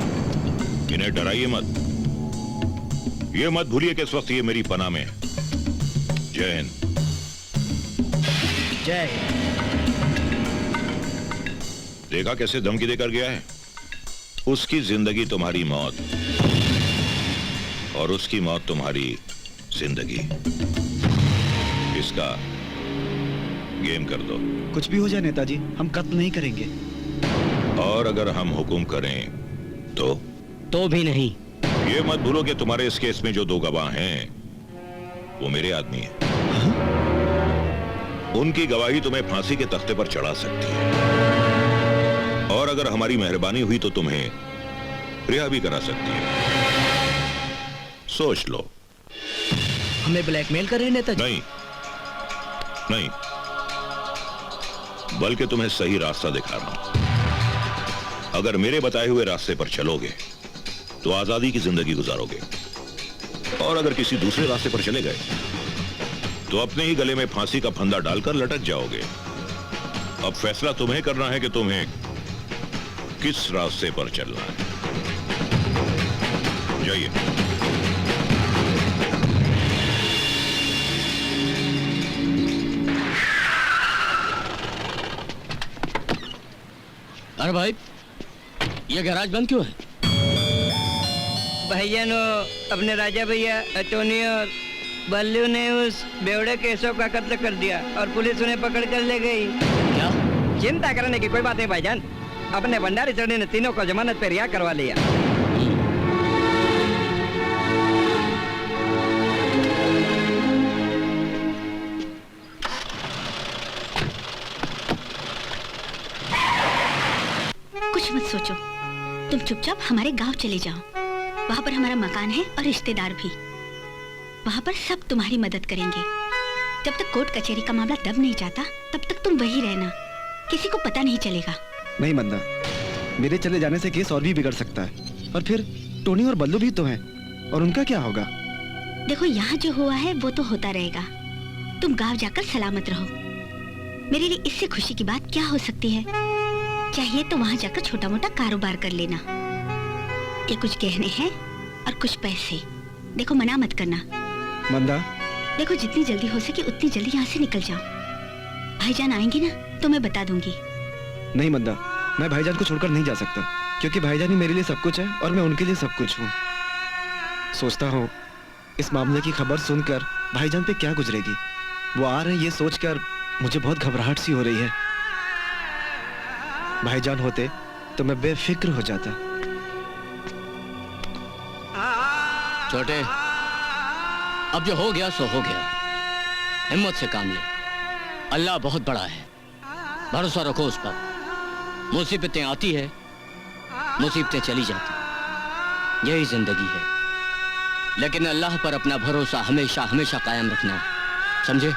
इन्हें डराइए मत। ये मत भूलिए कि इस वक्त ये मेरी पनाह में है। जय हिंद। जय हिंद। देखा कैसे धमकी देकर गया है? उसकी जिंदगी तुम्हारी मौत और उसकी मौत तुम्हारी जिंदगी। इसका गेम कर दो। कुछ भी हो जाए नेताजी, हम कत्ल नहीं करेंगे। और अगर हम हुक्म करें तो भी नहीं। ये मत भूलो कि तुम्हारे इस केस में जो 2 गवाह हैं वो मेरे आदमी हैं। उनकी गवाही तुम्हें फांसी के तख्ते पर चढ़ा सकती है, और अगर हमारी मेहरबानी हुई तो तुम्हें रिहा भी करा सकती है। सोच लो। हमें ब्लैकमेल कर रहे हैं नेताजी? नहीं, बल्कि तुम्हें सही रास्ता दिखा रहा हूं। अगर मेरे बताए हुए रास्ते पर चलोगे तो आजादी की जिंदगी गुजारोगे, और अगर किसी दूसरे रास्ते पर चले गए तो अपने ही गले में फांसी का फंदा डालकर लटक जाओगे। अब फैसला तुम्हें करना है कि तुम्हें किस रास्ते पर चलना है। जाइए। अरे भाई, ये गैराज बंद क्यों है? भैया नो अपने राजा भैया, टोनी और बल्लू ने उस बेवड़े केशव का कत्ल कर दिया और पुलिस उन्हें पकड़ कर ले गई। क्या? चिंता करने की कोई बात नहीं भाईजान, अपने भंडारी चढ़ने ने तीनों को जमानत पे रिहा करवा लिया। कुछ मत सोचो, तुम चुपचाप हमारे गांव चले जाओ। वहाँ पर हमारा मकान है और रिश्तेदार भी। वहाँ पर सब तुम्हारी मदद करेंगे। जब तक कोर्ट कचहरी का मामला दब नहीं जाता तब तक तुम वही रहना, किसी को पता नहीं चलेगा। नहीं मंदा, मेरे चले जाने से केस और भी बिगड़ सकता है, और फिर टोनी और बल्लू भी तो हैं, और उनका क्या होगा? देखो, यहाँ जो हुआ है वो तो होता रहेगा। तुम गांव जाकर सलामत रहो। मेरे लिए इससे खुशी की बात क्या हो सकती है? चाहिए तो वहाँ जाकर छोटा मोटा कारोबार कर लेना। ये कुछ गहने हैं और कुछ पैसे। देखो, मना मत करना। मंदा, देखो, जितनी जल्दी हो सके उतनी जल्दी यहाँ से निकल जाओ। भाईजान आएंगे ना तो मैं बता दूंगी। नहीं मंदा, मैं भाईजान को छोड़कर नहीं जा सकता, क्योंकि भाईजान ही मेरे लिए सब कुछ है और मैं उनके लिए सब कुछ हूँ। सोचता हूँ इस मामले की खबर सुनकर भाईजान पे क्या गुजरेगी। वो आ रहे हैं ये सोचकर मुझे बहुत घबराहट सी हो रही है। भाईजान होते तो मैं बेफिक्र हो जाता। छोटे, अब जो हो गया सो हो गया। हिम्मत से काम ले। अल्लाह बहुत बड़ा है, भरोसा रखो उस पर। मुसीबतें आती है, मुसीबतें चली जाती, यही जिंदगी है। लेकिन अल्लाह पर अपना भरोसा हमेशा हमेशा कायम रखना, समझे?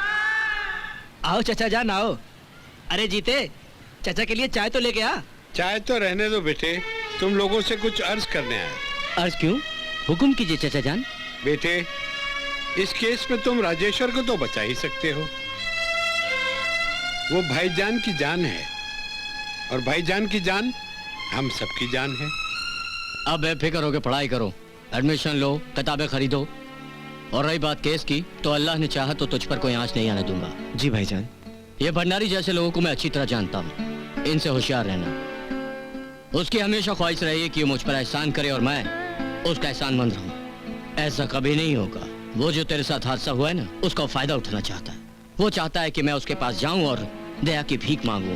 आओ चाचा जान, आओ। अरे जीते, चाचा के लिए चाय तो लेके आ। चाय तो रहने दो बेटे, तुम लोगों से कुछ अर्ज करने आए। अर्ज क्यों? हुक्म कीजिए चाचा जान। बेटे, इस केस में तुम राजेश्वर को तो बचा ही सकते हो। वो भाईजान की जान है और भाईजान की जान हम सबकी जान है। अब बेफिक्र होकर पढ़ाई करो, एडमिशन लो, किताबें खरीदो। और रही बात केस की, तो अल्लाह ने चाहा तो तुझ पर कोई आंच नहीं आने दूंगा। जी भाईजान। ये भंडारी जैसे लोगों को मैं अच्छी तरह जानता हूँ, इनसे होशियार रहना। उसकी हमेशा ख्वाहिश रही कि वो मुझ पर एहसान करे और मैं उसका एहसानमंद रहूं। ऐसा कभी नहीं होगा। वो जो तेरे साथ हादसा हुआ है ना, उसका फायदा उठाना चाहता है। वो चाहता है कि मैं उसके पास जाऊं और दया की भीख मांगूं।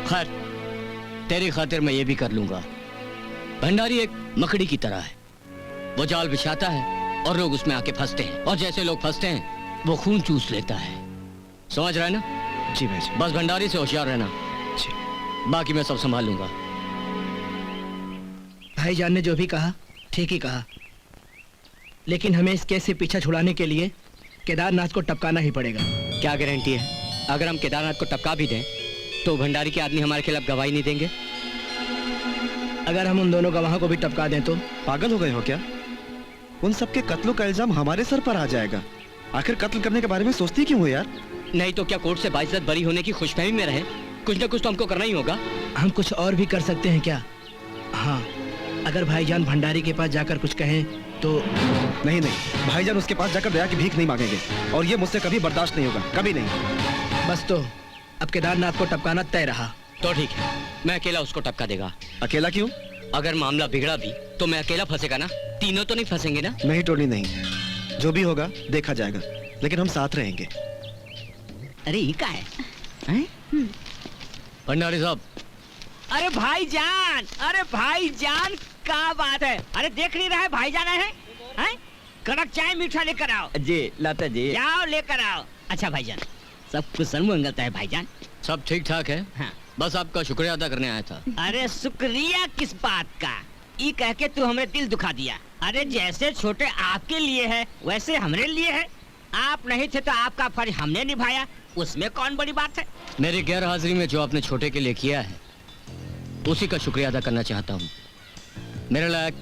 खैर, तेरी खातिर मैं ये भी कर लूंगा। भंडारी एक मकड़ी की तरह है, वो जाल बिछाता है और लोग उसमें आके फंसते हैं, और जैसे लोग फंसते हैं वो खून चूस लेता है। समझ रहा है ना? जी भाईजान। बस भंडारी से होशियार रहना, बाकी मैं सब संभाल लूंगा। भाईजान ने जो भी कहा ठीक ही कहा, लेकिन हमें इस केस से पीछा छुड़ाने के लिए केदारनाथ को टपकाना ही पड़ेगा। क्या गारंटी है? अगर हम केदारनाथ को टपका भी दें तो भंडारी के आदमी हमारे खिलाफ गवाही नहीं देंगे। अगर हम उन दोनों गवाहों को भी टपका दें तो? पागल हो गए हो क्या? उन सबके कत्लों का इल्जाम हमारे सर पर आ जाएगा। आखिर कत्ल करने के बारे में सोचती क्यों हो यार? नहीं तो क्या कोर्ट से बाइज्जत बरी होने की खुशफहमी में रहे? कुछ ना कुछ तो हमको करना ही होगा। हम कुछ और भी कर सकते हैं क्या? हाँ, अगर भाईजान भंडारी के पास जाकर कुछ कहें तो? नहीं नहीं, भाईजान उसके पास जाकर दया की भीख नहीं मांगेंगे, और ये मुझसे कभी बर्दाश्त नहीं होगा, कभी नहीं। बस तो अब केदारनाथ को टपकाना तय रहा। तो ठीक है, मैं अकेला उसको टपका देगा। अकेला क्यों? अगर मामला बिगड़ा भी तो मैं अकेला फंसेगा ना, तीनों तो नहीं फंसेंगे ना? नहीं टोनी नहीं, जो भी होगा देखा जाएगा, लेकिन हम साथ रहेंगे। अरे ये क्या है? भंडारी साहब। अरे भाईजान, अरे भाईजान, क्या बात है? अरे देख नहीं रहा है भाईजान है? हैं? कड़क चाय मीठा लेकर आओ। जी लाता जी। जाओ लेकर आओ। अच्छा भाईजान, सब कुशल मंगलता है भाईजान? सब ठीक ठाक है। हाँ। बस आपका शुक्रिया अदा करने आया था। अरे शुक्रिया किस बात का? ये कह के तू हमें दिल दुखा दिया। अरे जैसे छोटे आपके लिए है वैसे हमारे लिए है। आप नहीं थे तो आपका फर्ज हमने निभाया, उसमें कौन बड़ी बात है? मेरी गैर हाजिरी में जो आपने छोटे के लिए किया है उसी का शुक्रिया अदा करना चाहता हूँ। मेरे लायक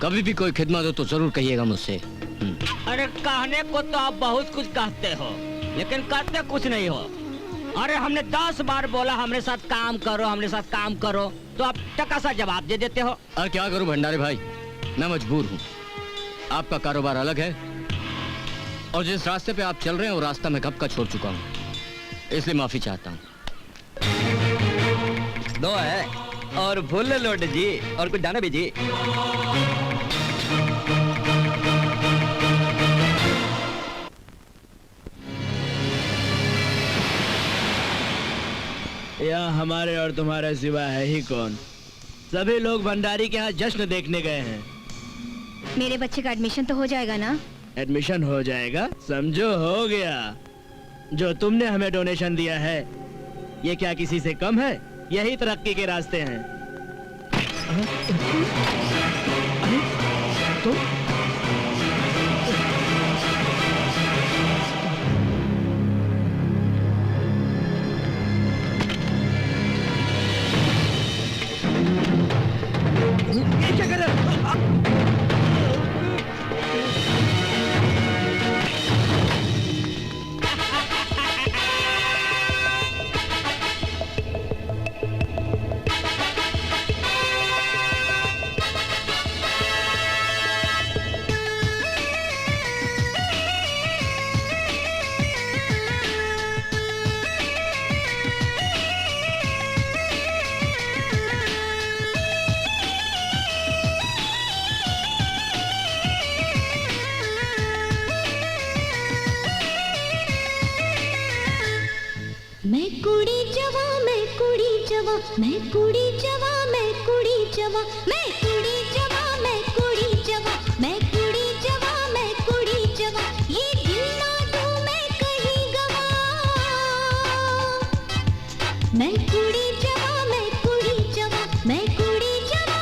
कभी भी कोई खिदमत हो तो जरूर कहिएगा मुझसे। अरे कहने को तो आप बहुत कुछ कहते हो, लेकिन करते कुछ नहीं हो। अरे हमने 10 बार बोला हमारे साथ काम करो, हमारे साथ काम करो, तो आप टका सा जवाब दे देते हो। अरे क्या करूं भंडारी भाई, मैं मजबूर हूँ। आपका कारोबार अलग है और जिस रास्ते पे आप चल रहे हैं वो रास्ता मैं कब का छोड़ चुका हूँ, इसलिए माफी चाहता हूँ। दो है और फुल लोड जी, और कुछ दाना भी जी। यहाँ हमारे और तुम्हारे सिवा है ही कौन? सभी लोग भंडारी के यहाँ जश्न देखने गए हैं। मेरे बच्चे का एडमिशन तो हो जाएगा ना? एडमिशन हो जाएगा? समझो हो गया। जो तुमने हमें डोनेशन दिया है ये क्या किसी से कम है? यही तरक्की के रास्ते हैं। अरे तो ये क्या कर रहे हो? मैं कुड़ी जवा, मैं कुड़ी जवा, मैं कुड़ी जवा, मैं कुड़ी जवा, मैं कुड़ी जवा, मैं कुड़ी जवा, मैं कुड़ी जवा, मैं कुड़ी जवा, ये दिल ना दूं मैं कहीं गवा। मैं कुड़ी जवा, मैं कुड़ी जवा, मैं कुड़ी जवा।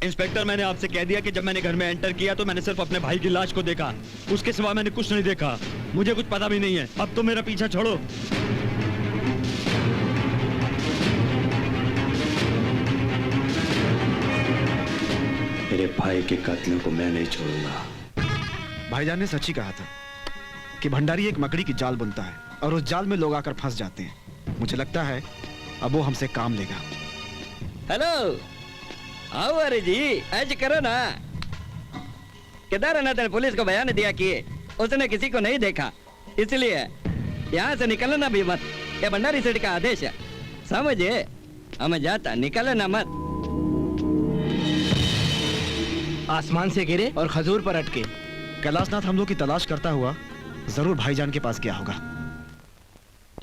इंस्पेक्टर, मैंने आपसे कह दिया कि जब मैंने घर में एंटर किया तो मैंने सिर्फ अपने भाई की लाश को देखा, उसके सिवा मैंने कुछ नहीं देखा। मुझे कुछ पता भी नहीं है। अब तो मेरा पीछा छोड़ो। मेरे भाई के कातिलों को मैं नहीं छोड़ूंगा। भाईजान ने सच ही कहा था कि भंडारी एक मकड़ी की जाल बुनता है और उस जाल में लोग आकर फंस जाते हैं। मुझे लगता है अब वो हमसे काम लेगा। हेलो, आओ अरे जी, ऐसे करो ना। केदारनाथ ने पुलिस को बयान दिया कि उसने किसी को नहीं देखा, इसलिए यहाँ से निकलना भी मत। ये भंडारी सेठ का आदेश है, समझे? हमें जाता, निकलना मत। आसमान से गिरे और खजूर पर अटके। कैलाशनाथ हम लोग की तलाश करता हुआ जरूर भाईजान के पास गया होगा।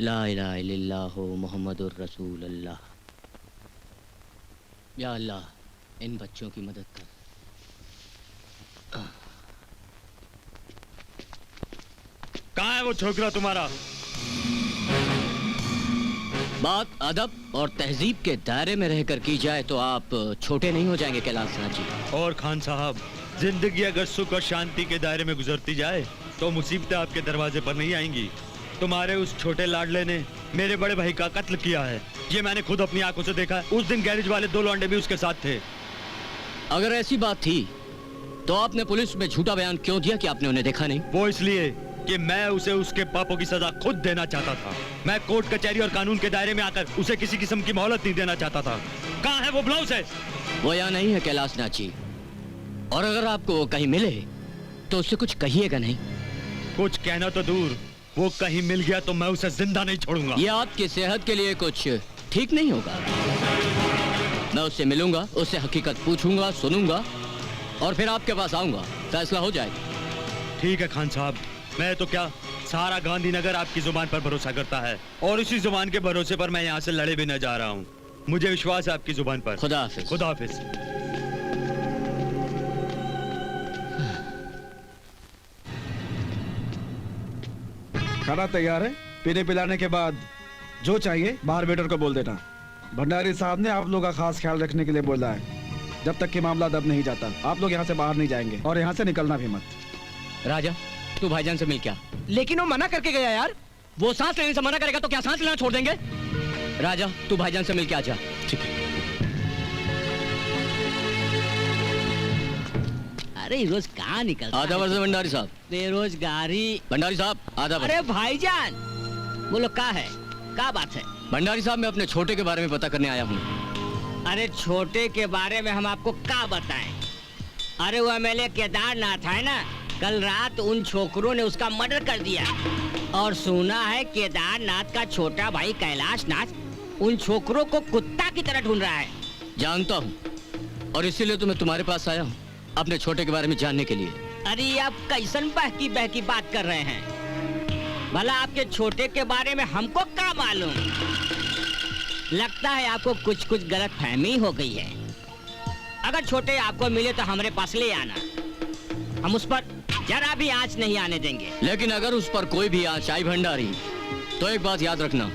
ला इलाहा इल्लल्लाह मुहम्मदुर रसूलुल्लाह। या अल्लाह, इन बच्चों की मदद कर। कहाँ है वो छोकरा तुम्हारा? बात अदब और तहजीब के दायरे में रहकर की जाए तो आप छोटे नहीं हो जाएंगे कैलाशनाथ जी। और खान साहब, जिंदगी अगर सुख और शांति के दायरे में गुजरती जाए तो मुसीबतें आपके दरवाजे पर नहीं आएंगी। तुम्हारे उस छोटे लाडले ने मेरे बड़े भाई का कत्ल किया है, ये मैंने खुद अपनी आंखों से देखा है। उस दिन गैरेज वाले 2 लौंडे भी उसके साथ थे। अगर ऐसी बात थी तो आपने पुलिस में झूठा बयान क्यों दिया कि आपने उन्हें देखा नहीं? वो इसलिए कि मैं उसे उसके पापों की सजा खुद देना चाहता था। मैं कोर्ट कचहरी और कानून के दायरे में आकर उसे किसी किस्म की मोहलत नहीं देना चाहता था। कहाँ है वो ब्लाउज है? वो यहाँ नहीं है कैलाशनाथ जी, और अगर आपको वो कहीं मिले तो उससे कुछ कहिएगा नहीं। कुछ कहना तो दूर, वो कहीं मिल गया तो मैं उसे जिंदा नहीं छोड़ूंगा। ये आपकी सेहत के लिए कुछ ठीक नहीं होगा। मैं उससे मिलूंगा, उससे हकीकत पूछूंगा, सुनूंगा और फिर आपके पास आऊंगा, फैसला हो जाएगा। ठीक है खान साहब, मैं तो क्या, सारा गांधीनगर आपकी जुबान पर भरोसा करता है और इसी जुबान के भरोसे पर मैं यहाँ से लड़े भी न जा रहा हूँ। मुझे विश्वास है आपकी जुबान पर। खुदा हाफिज। खुदा हाफिज। खाना तैयार है। पीने पिलाने के बाद जो चाहिए बाहर वेटर को बोल देना। भंडारी साहब ने आप लोग का खास ख्याल रखने के लिए बोला है। जब तक कि मामला दब नहीं जाता आप लोग यहाँ से बाहर नहीं जाएंगे और यहाँ से निकलना भी मत। राजा, तू भाईजान से मिल क्या? लेकिन वो मना करके गया यार। वो सांस लेने से मना करेगा तो क्या सांस लेना छोड़ देंगे? राजा, तू भाईजान से मिल के आ जा। ठीक है। अरे रोज कहाँ निकलता? आधा वर्ष भंडारी साहब। बेरोजगारी। भंडारी साहब, आधा वर्ष। अरे भाईजान, बोलो क्या है, क्या बात है? भंडारी साहब, मैं अपने छोटे के बारे में पता करने आया हूँ। अरे छोटे के बारे में हम आपको क्या बताएं? अरे वो एमएलए केदारनाथ है ना, कल रात उन छोकरों ने उसका मर्डर कर दिया। और सुना है केदारनाथ का छोटा भाई कैलाशनाथ उन छोकरों को कुत्ता की तरह ढूंढ रहा है। जानता हूँ, और इसीलिए तो मैं तुम्हारे पास आया हूँ, अपने छोटे के बारे में जानने के लिए। अरे आप कैसन बहकी बात कर रहे हैं? भला आपके छोटे के बारे में हमको क्या मालूम? लगता है आपको कुछ गलत फहमी हो गई है। अगर छोटे आपको मिले तो हमारे पास ले आना, हम उस पर जरा भी आंच नहीं आने देंगे। लेकिन अगर उस पर कोई भी आंच आई भंडारी, तो एक बात याद रखना,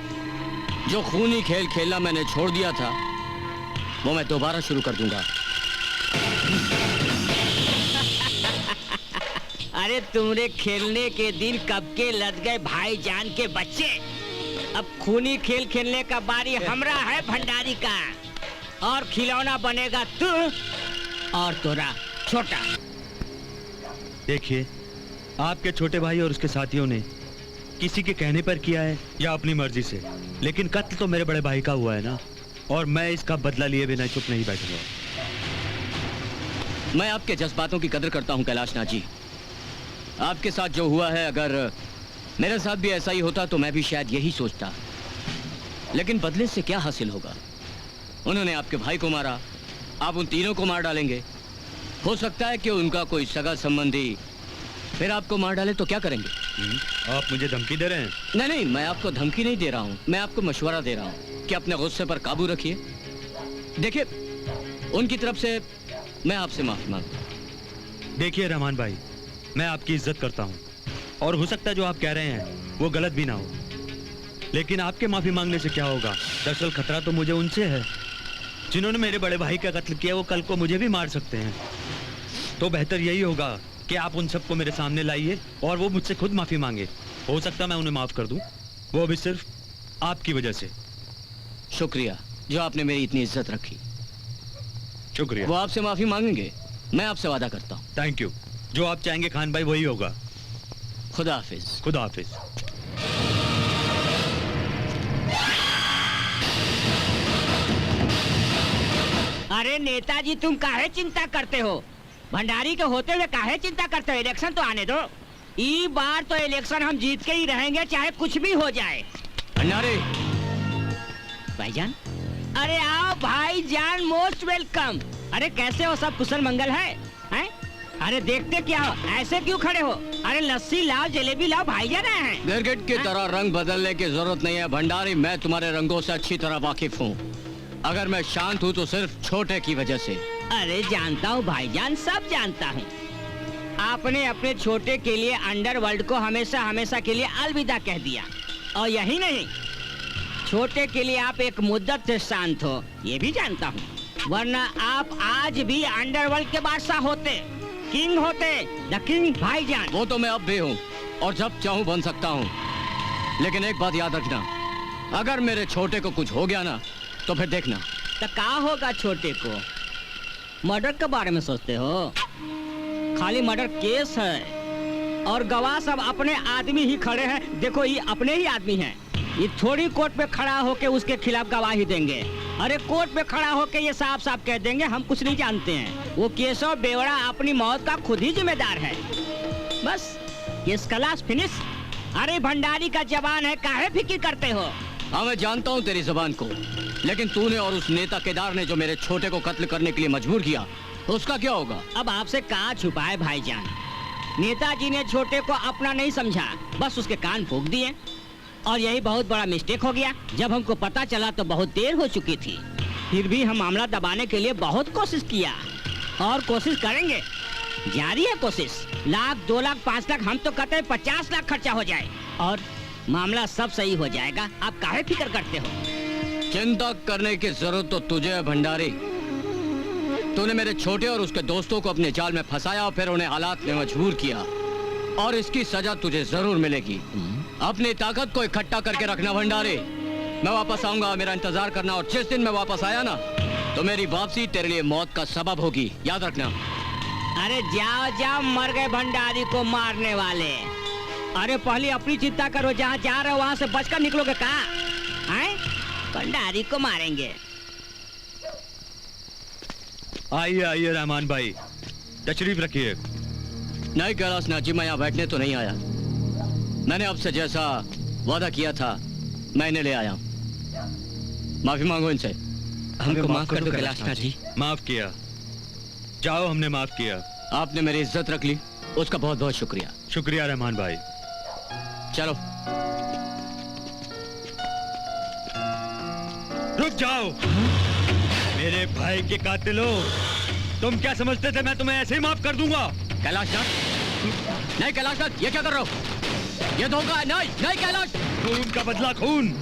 जो खूनी खेल खेलना मैंने छोड़ दिया था वो मैं दोबारा शुरू कर दूंगा। अरे तुमरे खेलने के दिन कब के लद गए भाईजान के बच्चे। अब खूनी खेल खेलने का बारी हमरा है भंडारी का, और खिलौना बनेगा तू और तोरा छोटा। देखिए, आपके छोटे भाई और उसके साथियों ने किसी के कहने पर किया है या अपनी मर्जी से, लेकिन कत्ल तो मेरे बड़े भाई का हुआ है ना, और मैं इसका बदला लिए बिना चुप नहीं बैठूंगा। मैं आपके जज्बातों की कदर करता हूं कैलाशनाथ जी। आपके साथ जो हुआ है, अगर मेरे साथ भी ऐसा ही होता तो मैं भी शायद यही सोचता। लेकिन बदले से क्या हासिल होगा? उन्होंने आपके भाई को मारा, आप उन तीनों को मार डालेंगे। हो सकता है कि उनका कोई सगा संबंधी फिर आपको मार डाले तो क्या करेंगे? आप मुझे धमकी दे रहे हैं? नहीं, मैं आपको धमकी नहीं दे रहा हूँ, मैं आपको मशवरा दे रहा हूँ कि अपने गुस्से पर काबू रखिए। देखिए, उनकी तरफ से मैं आपसे माफी मांगता हूँ। देखिए रहमान भाई, मैं आपकी इज्जत करता हूँ और हो सकता है जो आप कह रहे हैं वो गलत भी ना हो, लेकिन आपके माफी मांगने से क्या होगा? दरअसल खतरा तो मुझे उनसे है। जिन्होंने मेरे बड़े भाई का कत्ल किया वो कल को मुझे भी मार सकते हैं। तो बेहतर यही होगा कि आप उन सबको मेरे सामने लाइए और वो मुझसे खुद माफी मांगे। हो सकता मैं उन्हें माफ कर दूं, वो भी सिर्फ आपकी वजह से। शुक्रिया जो आपने मेरी इतनी इज्जत रखी। शुक्रिया। वो आपसे माफी मांगेंगे, मैं आपसे वादा करता हूँ। Thank you. जो आप चाहेंगे खान भाई वही होगा। खुदा हाफिज। खुदा हाफिज। अरे नेताजी तुम काहे चिंता करते हो? भंडारी के होते हुए काहे चिंता करते हो? इलेक्शन तो आने दो। ई बार तो इलेक्शन हम जीत के ही रहेंगे, चाहे कुछ भी हो जाए। भंडारी। भाईजान, अरे आओ भाईजान, मोस्ट वेलकम। अरे कैसे हो? सब कुशल मंगल है? हैं? अरे देखते क्या हो, ऐसे क्यों खड़े हो? अरे लस्सी लाओ, जलेबी लाओ, भाईजान आए हैं। गिरगिट की तरह रंग बदलने की जरूरत नहीं है भंडारी, मैं तुम्हारे रंगों से अच्छी तरह वाकिफ हूँ। अगर मैं शांत हूँ तो सिर्फ छोटे की वजह से। अरे जानता हूँ भाईजान, सब जानता हूँ। आपने अपने छोटे के लिए अंडरवर्ल्ड को हमेशा हमेशा के लिए अलविदा कह दिया, और यही नहीं, छोटे के लिए आप एक मुद्दत से शांत हो, ये भी जानता हूँ। वरना आप आज भी अंडरवर्ल्ड के बादशाह होते, किंग होते, द किंग भाईजान। वो तो मैं अब भी हूँ और जब चाहूँ बन सकता हूँ, लेकिन एक बात याद रखना, अगर मेरे छोटे को कुछ हो गया ना तो फिर देखना। तो क्या होगा छोटे को? मर्डर के बारे में सोचते हो? खाली मर्डर केस है और गवाह सब अपने आदमी ही खड़े हैं। देखो ये अपने ही आदमी हैं, ये थोड़ी कोर्ट पे खड़ा होके उसके खिलाफ गवाही देंगे। अरे कोर्ट पे खड़ा होके ये साफ साफ कह देंगे हम कुछ नहीं जानते हैं। वो केशव बेवड़ा अपनी मौत का खुद ही जिम्मेदार है। बस केस खलास, फिनिश। अरे भंडारी का जवान है, काहे फिक्र करते हो? हाँ मैं जानता हूँ तेरी जबान को, लेकिन तूने और उस नेता केदार ने जो मेरे छोटे को कत्ल करने के लिए मजबूर किया, उसका क्या होगा? अब आपसे कहाँ छुपाए भाईजान, नेताजी ने छोटे को अपना नहीं समझा, बस उसके कान फूंक दिए, और यही बहुत बड़ा मिस्टेक हो गया। जब हमको पता चला तो बहुत देर हो चुकी थी। फिर भी हम मामला दबाने के लिए बहुत कोशिश किया और कोशिश करेंगे, जारी है कोशिश। 1 लाख 2 लाख 5 लाख, हम तो कहते हैं 50 लाख खर्चा हो जाए और मामला सब सही हो जाएगा। आप काहे फिक्र करते हो? चिंता करने की जरूरत तो तुझे है भंडारी। तूने मेरे छोटे और उसके दोस्तों को अपने जाल में फंसाया और फिर उन्हें हालात में मजबूर किया, और इसकी सजा तुझे जरूर मिलेगी। अपनी ताकत को इकट्ठा करके रखना भंडारी। मैं वापस आऊंगा, मेरा इंतजार करना, और जिस दिन मैं वापस आया ना तो मेरी वापसी तेरे लिए मौत का सबब होगी, याद रखना। अरे जाओ जाओ, मर गए भंडारी को मारने वाले। अरे पहले अपनी चिंता करो, जहाँ जा रहे हो वहाँ से बचकर निकलोगे कहाँ? हैं? भंडारी को मारेंगे। आइए आइए रहमान भाई, तशरीफ रखिए। नहीं कैलाश नाथ जी, मैं यहाँ बैठने तो नहीं आया। मैंने आपसे जैसा वादा किया था मैं इन्हें ले आया। माफी मांगो इनसे। हमको माफ कर दो कैलाश नाथ जी। माफ किया, जाओ, हमने माफ किया। आपने मेरी इज्जत रख ली, उसका बहुत बहुत शुक्रिया। शुक्रिया रहमान भाई। चलो रुक जाओ। मेरे भाई के कातिलों, तुम क्या समझते थे मैं तुम्हें ऐसे ही माफ कर दूंगा? कैलाश नाथ, नहीं कैलाश नाथ, ये क्या कर रहे हो? ये धोखा है। नहीं नहीं कैलाश। खून का बदला खून।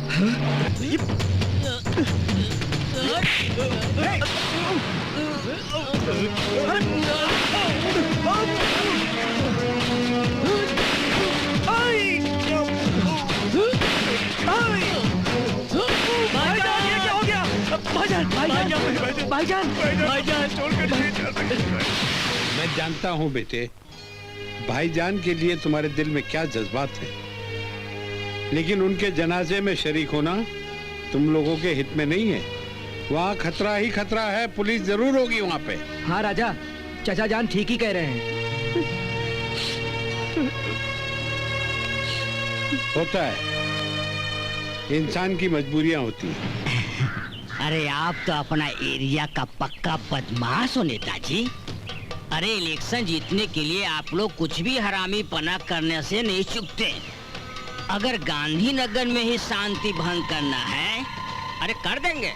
मैं जानता हूँ बेटे, भाईजान के लिए तुम्हारे दिल में क्या जज्बात है, लेकिन उनके जनाजे में शरीक होना तुम लोगों के हित में नहीं है। वहाँ खतरा ही खतरा है, पुलिस जरूर होगी वहाँ पे। हाँ राजा, चाचा जान ठीक ही कह रहे हैं। होता है, इंसान की मजबूरियां होती हैं। अरे आप तो अपना एरिया का पक्का बदमाश हो नेताजी। अरे इलेक्शन जीतने के लिए आप लोग कुछ भी हरामी पना करने से नहीं चूकते। अगर गांधीनगर में ही शांति भंग करना है, अरे कर देंगे,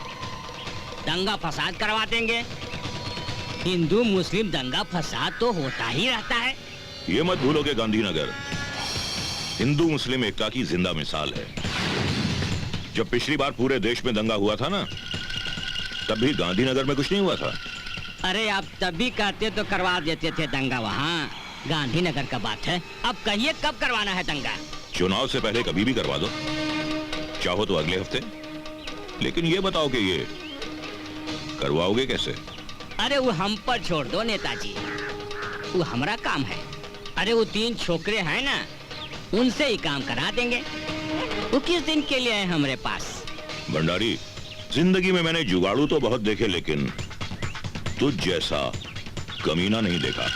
दंगा फसाद करवा देंगे। हिंदू मुस्लिम दंगा फसाद तो होता ही रहता है। ये मत भूलोगे गांधीनगर हिंदू मुस्लिम एकता की जिंदा मिसाल है। जब पिछली बार पूरे देश में दंगा हुआ था ना, तब भी गांधीनगर में कुछ नहीं हुआ था। अरे आप तब भी कहते तो करवा देते थे दंगा वहाँ। गांधीनगर का बात है, अब कहिए कब करवाना है दंगा? चुनाव से पहले कभी भी करवा दो, चाहो तो अगले हफ्ते। लेकिन ये बताओ कि ये करवाओगे कैसे? अरे वो हम पर छोड़ दो नेताजी, वो हमारा काम है। अरे वो 3 छोकरे हैं ना, उनसे ही काम करा देंगे। वो किस दिन के लिए है हमारे पास? भंडारी, जिंदगी में मैंने जुगाड़ू तो बहुत देखे, लेकिन तुझ जैसा कमीना नहीं देखा।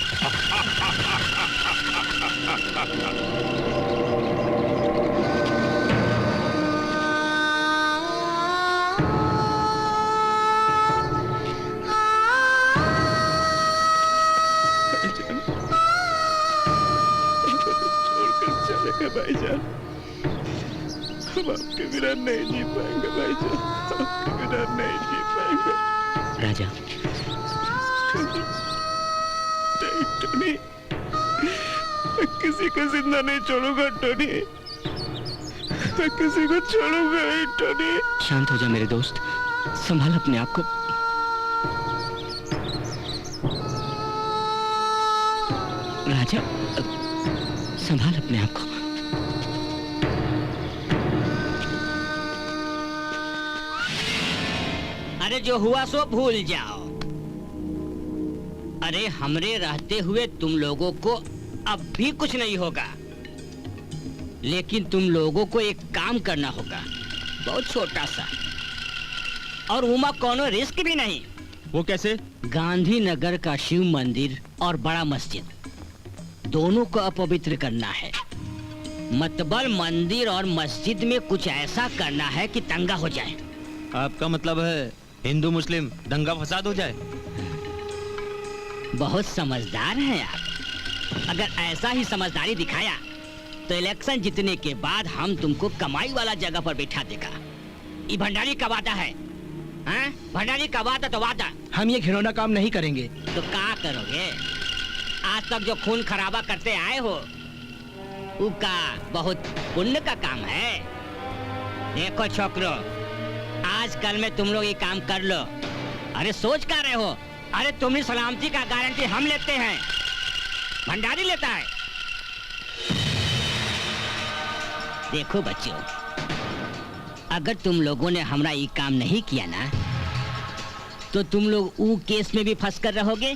भाईजान, हम आपके बिना नहीं जी पाएंगे भाईजान, आपके बिना नहीं जी पाएंगे। राजा, नहीं टोनी, मैं किसी को जिंदा नहीं छोड़ूंगा टोनी, मैं किसी को छोड़ूंगा नहीं टोनी। शांत हो जा मेरे दोस्त, संभाल अपने आप को। राजा, संभाल अपने आप को। अरे जो हुआ सो भूल जाओ। अरे हमरे रहते हुए तुम लोगों को अब भी कुछ नहीं होगा, लेकिन तुम लोगों को एक काम करना होगा, बहुत छोटा सा, और उमा कोनो रिस्क भी नहीं। वो कैसे? गांधीनगर का शिव मंदिर और बड़ा मस्जिद दोनों को अपवित्र करना है। मतबल मंदिर और मस्जिद में कुछ ऐसा करना है कि दंगा हो जाए। आपका मतलब है हिंदू मुस्लिम दंगा फसाद हो जाए? बहुत समझदार हैं आप। अगर ऐसा ही समझदारी दिखाया तो इलेक्शन जीतने के बाद हम तुमको कमाई वाला जगह पर बैठा देगा। ये भंडारी का वादा है, हाँ? भंडारी का वादा तो वादा। हम ये घिनौना काम नहीं करेंगे। तो क्या करोगे? आज तक जो खून खराबा करते आए हो, उसका बहुत पुण्य का काम है। देखो छोकरो, आजकल में तुम लोग ये काम कर लो। अरे सोच क्या रहे हो? अरे तुम्हारी सलामती का गारंटी हम लेते हैं, भंडारी लेता है। देखो बच्चों, अगर तुम लोगों ने हमारा ये काम नहीं किया ना, तो तुम लोग वो केस में भी फंस कर रहोगे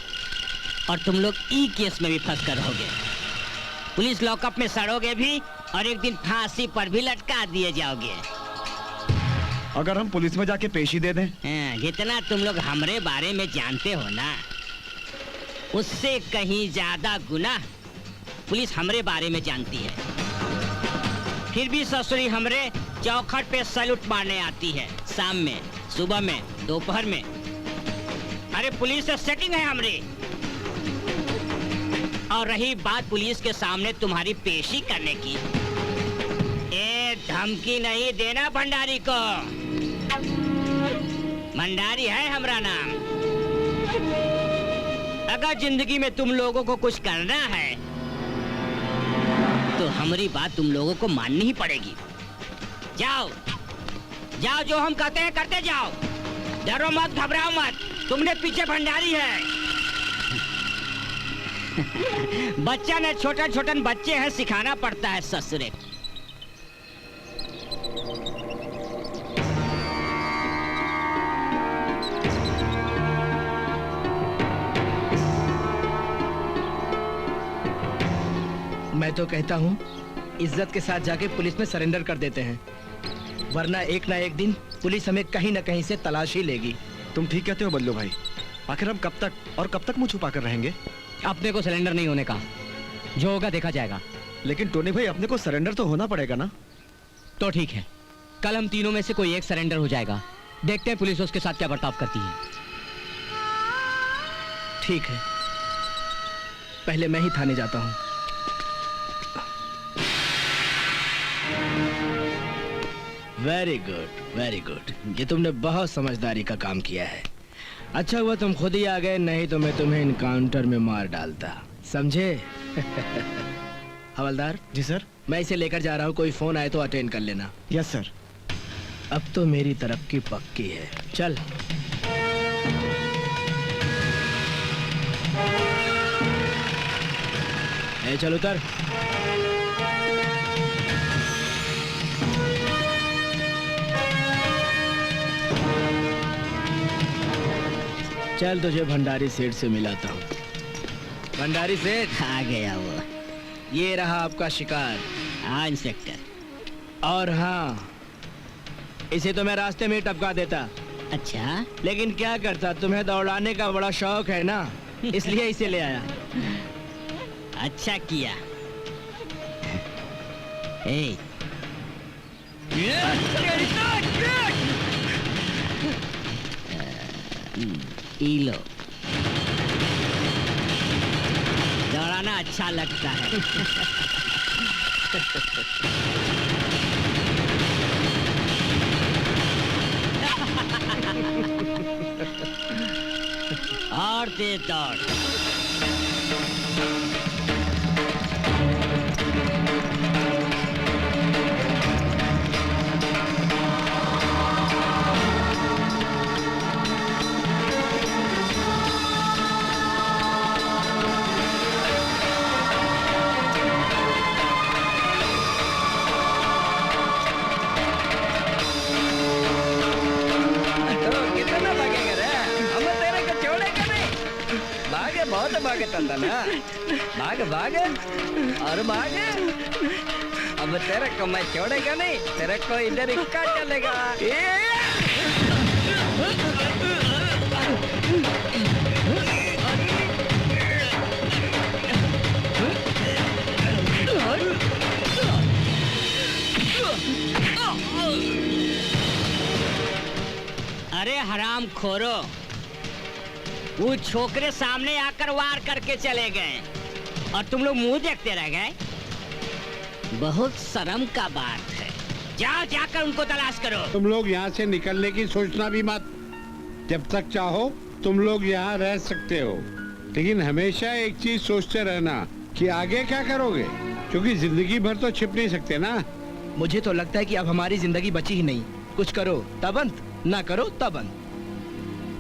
और तुम लोग ई केस में भी फंस कर रहोगे। पुलिस लॉकअप में सड़ोगे भी और एक दिन फांसी पर भी लटका दिए जाओगे। अगर हम पुलिस में जाके पेशी दे दें? जितना तुम लोग हमरे बारे में जानते हो ना, उससे कहीं ज्यादा गुना पुलिस हमरे बारे में जानती है। फिर भी ससुरी हमरे चौखट पे सैल्यूट मारने आती है, शाम में, सुबह में, दोपहर में। अरे पुलिस से सेटिंग है हमरी। और रही बात पुलिस के सामने तुम्हारी पेशी करने की, ए धमकी नहीं देना भंडारी को। भंडारी है हमारा नाम। अगर जिंदगी में तुम लोगों को कुछ करना है तो हमारी बात तुम लोगों को माननी ही पड़ेगी। जाओ जाओ, जो हम कहते हैं करते जाओ, डरो मत, घबराओ मत, तुमने पीछे भंडारी है। बच्चा ने छोटे छोटे बच्चे हैं, सिखाना पड़ता है ससुरे। मैं तो कहता हूँ इज्जत के साथ जाके पुलिस में सरेंडर कर देते हैं, वरना एक ना एक दिन पुलिस हमें कहीं ना कहीं से तलाश ही लेगी। तुम ठीक कहते हो बल्लू भाई। आखिर हम कब तक और कब तक मुंह छुपा कर रहेंगे? अपने को सरेंडर नहीं होने का, जो होगा देखा जाएगा। लेकिन टोनी भाई, अपने को सरेंडर तो होना पड़ेगा ना? तो ठीक है, कल हम तीनों में से कोई एक सरेंडर हो जाएगा। देखते हैं पुलिस उसके साथ क्या बर्ताव करती है। ठीक है, पहले मैं ही थाने जाता हूँ। Very good, very good. ये तुमने बहुत समझदारी का काम किया है। अच्छा हुआ तुम खुद ही आ गए, नहीं तो मैं तुम्हें इनकाउंटर में मार डालता, समझे? हवलदार जी सर। मैं इसे लेकर जा रहा हूँ, कोई फोन आए तो अटेंड कर लेना। Yes sir. अब तो मेरी तरफ की पक्की है, चल। ए, चल उतर। चल तुझे भंडारी सेठ से मिलाता हूँ। भंडारी सेठ, आ गया वो। ये रहा आपका शिकार। हाँ इंस्पेक्टर। और हाँ, इसे तो मैं रास्ते में ही टपका देता, अच्छा, लेकिन क्या करता, तुम्हें दौड़ाने का बड़ा शौक है ना, इसलिए इसे ले आया। अच्छा किया। ए, ई लो। दौड़ाना अच्छा लगता है। और तेज दौड़। कितना भागेगा रे? हम तेरे को छोड़ेगा नहीं। भागे, बहुत भागे था ना। भाग भाग और भाग। अब तेरे को मैं छोड़ेगा नहीं, तेरे को इधर ही काट चलेगा। अरे हराम खोरो, वो छोकरे सामने आकर वार करके चले गए और तुम लोग मुंह देखते रह गए। बहुत शर्म का बात है। जाओ जाकर उनको तलाश करो। तुम लोग यहाँ से निकलने की सोचना भी मत। जब तक चाहो तुम लोग यहाँ रह सकते हो, लेकिन हमेशा एक चीज सोचते रहना कि आगे क्या करोगे, क्योंकि जिंदगी भर तो छिप नहीं सकते ना। मुझे तो लगता है कि अब हमारी जिंदगी बची ही नहीं। कुछ करो तब अंत, ना करो तब अंत।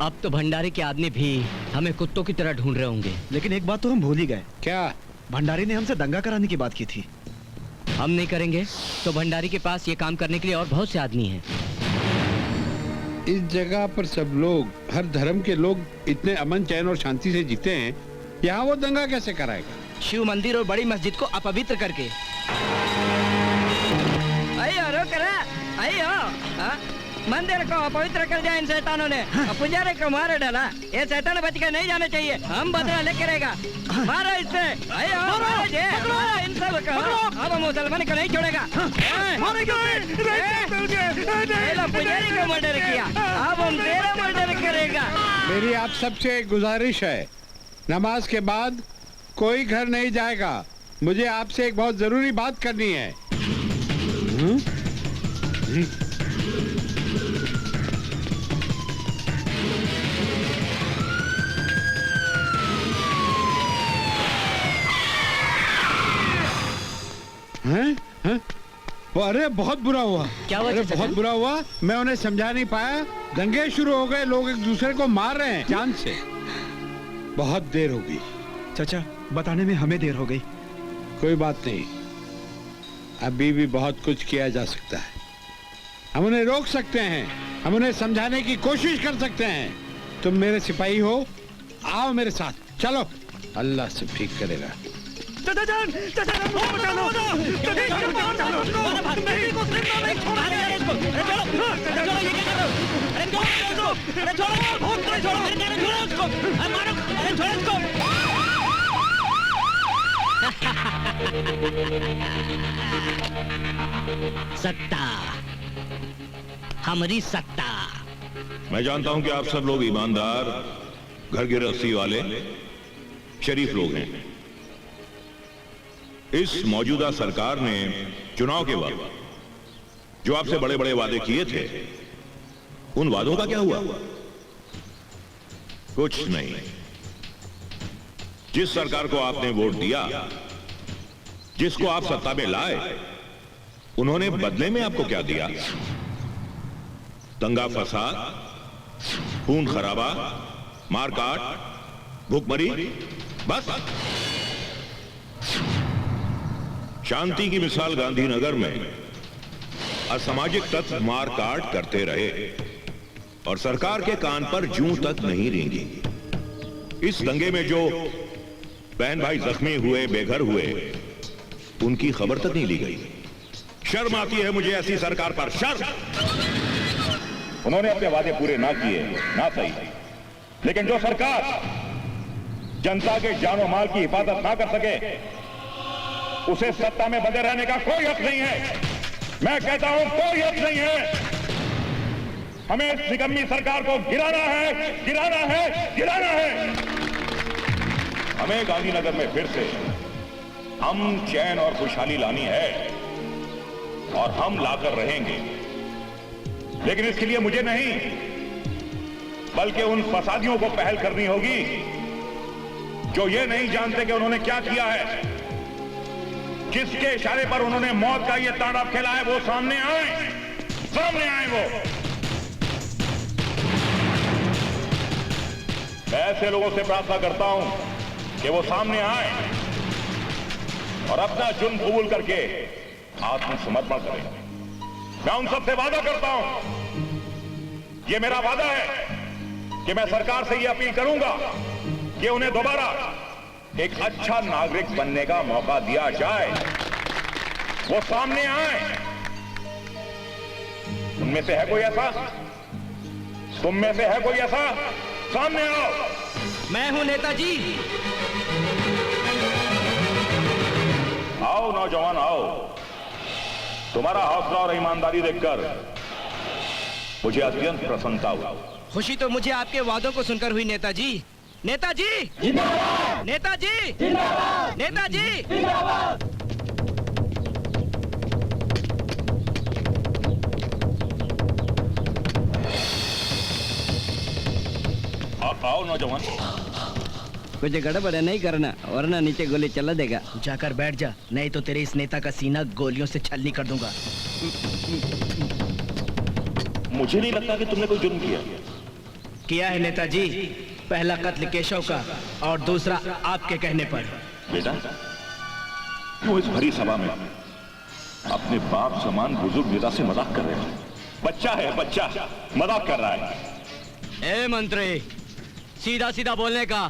अब तो भंडारी के आदमी भी हमें कुत्तों की तरह ढूंढ रहे होंगे। लेकिन एक बात तो हम भूल ही गए। क्या? भंडारी ने हमसे दंगा कराने की बात की थी। हम नहीं करेंगे तो भंडारी के पास ये काम करने के लिए और बहुत से आदमी हैं। इस जगह पर सब लोग, हर धर्म के लोग इतने अमन चैन और शांति से जीते हैं, यहाँ वो दंगा कैसे कराएगा? शिव मंदिर और बड़ी मस्जिद को अपवित्र करके। आइयो रोक रे, आइयो। मंदिर को अपवित्र कर दिया इन शैतानों ने। पुजारी को मार डाला। ये शैतान बच के नहीं जाने चाहिए। हम बदला लेके रहेगा। मारो इससे। आइयो, मारो जे, मारो इन सब को। अब मुसलमान को नहीं छोड़ेगा। पुजारी को मर्डर किया, अब हम तेरा मर्डर करेगा। मेरी आप सबसे एक गुजारिश है, नमाज के बाद कोई घर नहीं जाएगा। मुझे आपसे एक बहुत जरूरी बात करनी है। हैं? हैं? अरे बहुत बुरा हुआ। क्या हुआ? अरे बहुत बुरा हुआ। मैं उन्हें समझा नहीं पाया। दंगे शुरू हो गए, लोग एक दूसरे को मार रहे हैं जान से। बहुत देर हो गई। चाचा, बताने में हमें देर हो गई। कोई बात नहीं, अभी भी बहुत कुछ किया जा सकता है। हम उन्हें रोक सकते हैं, हम उन्हें समझाने की कोशिश कर सकते हैं। तुम मेरे सिपाही हो, आओ मेरे साथ, चलो। अल्लाह सब ठीक करेगा। चाचा जान, चाचा जान, मुझे बचा लो। सत्ता, हमारी सत्ता। मैं जानता हूं कि आप सब लोग ईमानदार, घर गृहस्थी वाले, शरीफ लोग हैं। इस मौजूदा सरकार ने चुनाव के वक्त जो आपसे बड़े बड़े वादे किए थे, उन वादों का क्या हुआ? कुछ नहीं। जिस सरकार को आपने वोट दिया, जिसको आप सत्ता में लाए, उन्होंने बदले में आपको क्या दिया? दंगा फसाद, खून खराबा, मारकाट, भूखमरी, बस। शांति की मिसाल गांधीनगर में असामाजिक तत्व मार काट करते रहे और सरकार के कान पर जूं तक नहीं रेंगी। इस दंगे में जो बहन भाई जख्मी हुए, बेघर हुए, उनकी खबर तक नहीं ली गई। शर्म आती है मुझे ऐसी सरकार पर, शर्म। उन्होंने अपने वादे पूरे ना किए, ना सही, लेकिन जो सरकार जनता के जान और माल की हिफाजत ना कर सके, उसे सत्ता में बंधे रहने का कोई हक नहीं है। मैं कहता हूं कोई हक नहीं है। हमें इस निकम्मी सरकार को गिराना है, गिराना है, गिराना है। हमें गांधीनगर में फिर से अमन, चैन और खुशहाली लानी है और हम लाकर रहेंगे। लेकिन इसके लिए मुझे नहीं, बल्कि उन फसादियों को पहल करनी होगी जो ये नहीं जानते कि उन्होंने क्या किया है। जिसके इशारे पर उन्होंने मौत का ये तांडव खेला है, वो सामने आए, सामने आए। वो मैं ऐसे लोगों से प्रार्थना करता हूं कि वो सामने आए और अपना जुर्म कबूल करके आत्मसमर्पण करें। मैं उन सबसे वादा करता हूं, ये मेरा वादा है कि मैं सरकार से ये अपील करूंगा कि उन्हें दोबारा एक अच्छा नागरिक बनने का मौका दिया जाए। वो सामने आए। उनमें से है कोई ऐसा? तुम में से है कोई ऐसा? सामने आओ। मैं हूं नेताजी। आओ नौजवान, आओ। तुम्हारा हौसला और ईमानदारी देखकर मुझे अत्यंत प्रसन्नता हुआ। खुशी तो मुझे आपके वादों को सुनकर हुई नेताजी। नेताजी जिंदाबाद! नेताजी जिंदाबाद! नेताजी जिंदाबाद! आओ नौजवान। कुछ गड़बड़ नहीं करना, वरना नीचे गोली चला देगा। जाकर बैठ जा, नहीं तो तेरे इस नेता का सीना गोलियों से छलनी कर दूंगा। मुझे नहीं लगता कि तुमने कोई जुर्म किया है नेताजी। पहला कत्ल केशव का और दूसरा आपके कहने पर। बेटा, वो इस भरी सभा में अपने बाप समान बुजुर्ग नेता से मजाक कर रहे हो। बच्चा है, बच्चा मजाक कर रहा है। ए मंत्री, सीधा सीधा बोलने का।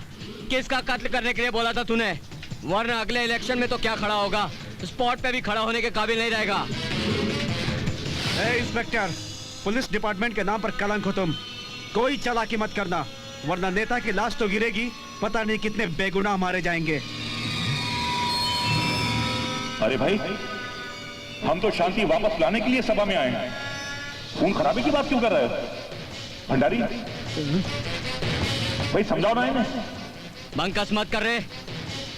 किसका कत्ल करने के लिए बोला था तूने? वरना अगले इलेक्शन में तो क्या खड़ा होगा, स्पॉट पे भी खड़ा होने के काबिल नहीं रहेगा। इंस्पेक्टर, पुलिस डिपार्टमेंट के नाम पर कलंक हो तुम। कोई चालाकी मत करना, वरना नेता की लाश तो गिरेगी, पता नहीं कितने बेगुनाह मारे जाएंगे। अरे भाई, हम तो शांति वापस लाने के लिए सभा में आए हैं। खून खराबे की बात क्यों कर रहे हो? भंडारी भाई, समझाओ ना इन्हें। बंकस मत कर रहे।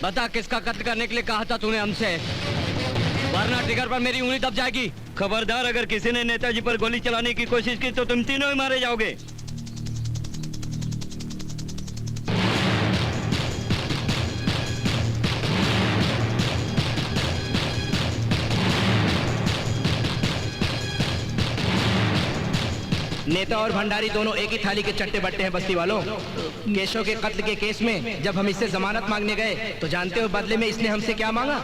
बता, किसका कत्ल करने के लिए कहा था तूने हमसे? वरना ट्रिगर पर मेरी उंगली दब जाएगी। खबरदार, अगर किसी ने नेताजी पर गोली चलाने की कोशिश की तो तुम तीनों ही मारे जाओगे। नेता और भंडारी दोनों एक ही थाली के चट्टे बट्टे हैं बस्ती वालों। केशव के कत्ल के केस में जब हम इससे जमानत मांगने गए तो जानते हो बदले में इसने हमसे क्या मांगा?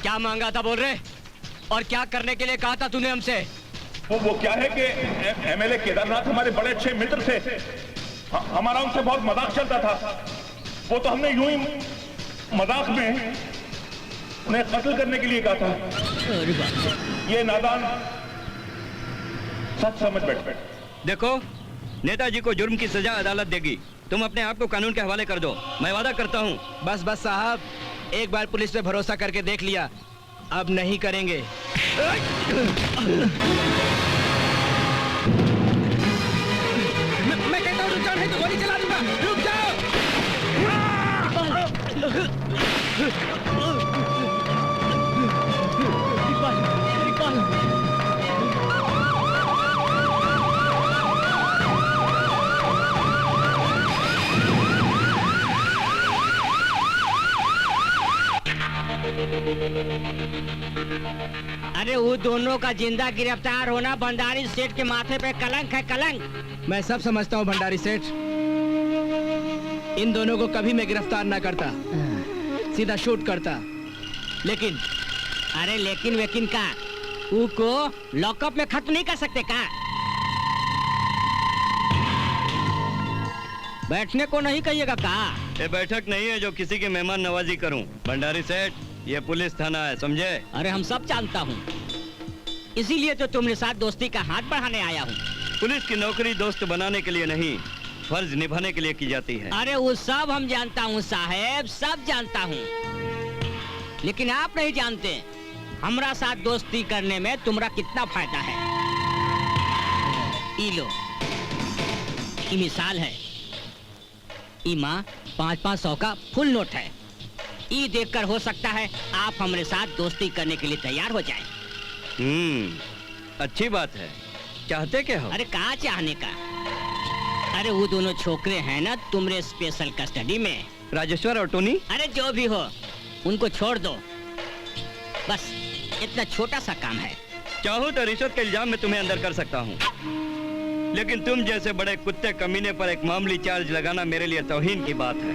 क्या मांगा था बोल रहे? और क्या करने के लिए कहा था तूने हमसे? वो क्या है कि एमएलए केदारनाथ हमारे बड़े अच्छे मित्र थे। हमारा उनसे बहुत मजाक चलता था। वो तो हमने यूं ही मजाक में उन्हें कत्ल करने के लिए कहा था। ये नादान सच समझ बैठ। देखो, नेताजी को जुर्म की सजा अदालत देगी। तुम अपने आप को कानून के हवाले कर दो। मैं वादा करता हूँ। बस बस साहब, एक बार पुलिस पे भरोसा करके देख लिया, अब नहीं करेंगे। मैं कहता हूँ रुक जाओ, नहीं तो गोली चला दूंगा। रुक जाओ। अरे वो दोनों का जिंदा गिरफ्तार होना भंडारी सेठ के माथे पे कलंक है, कलंक। मैं सब समझता हूँ भंडारी सेठ। इन दोनों को कभी मैं गिरफ्तार ना करता, सीधा शूट करता। लेकिन अरे लेकिन वेकिन का ऊ को लॉकअप में खत्म नहीं कर सकते का? बैठने को नहीं कहिएगा का? ये बैठक नहीं है जो किसी की मेहमान नवाजी करूं। भंडारी सेठ, ये पुलिस थाना है, समझे? अरे हम सब जानता हूँ, इसीलिए तो तुम्हारे साथ दोस्ती का हाथ बढ़ाने आया हूँ। पुलिस की नौकरी दोस्त बनाने के लिए नहीं, फर्ज निभाने के लिए की जाती है। अरे वो सब हम जानता हूँ साहेब, सब जानता हूँ, लेकिन आप नहीं जानते हमरा साथ दोस्ती करने में तुम्हारा कितना फायदा है। ई लो, ई मिसाल है। ई माँ 500 का फुल नोट है। ई देखकर हो सकता है आप हमारे साथ दोस्ती करने के लिए तैयार हो जाएं। अच्छी बात है। चाहते क्या हो? अरे कहाँ चाहने का? अरे वो दोनों छोकरे हैं ना तुम्हारे स्पेशल कस्टडी में, राजेश्वर और टोनी। अरे जो भी हो उनको छोड़ दो, बस इतना छोटा सा काम है। चाहूँ तो रिश्वत के इल्जाम में तुम्हें अंदर कर सकता हूँ, लेकिन तुम जैसे बड़े कुत्ते कमीने पर एक मामूली चार्ज लगाना मेरे लिए तौहीन की बात है।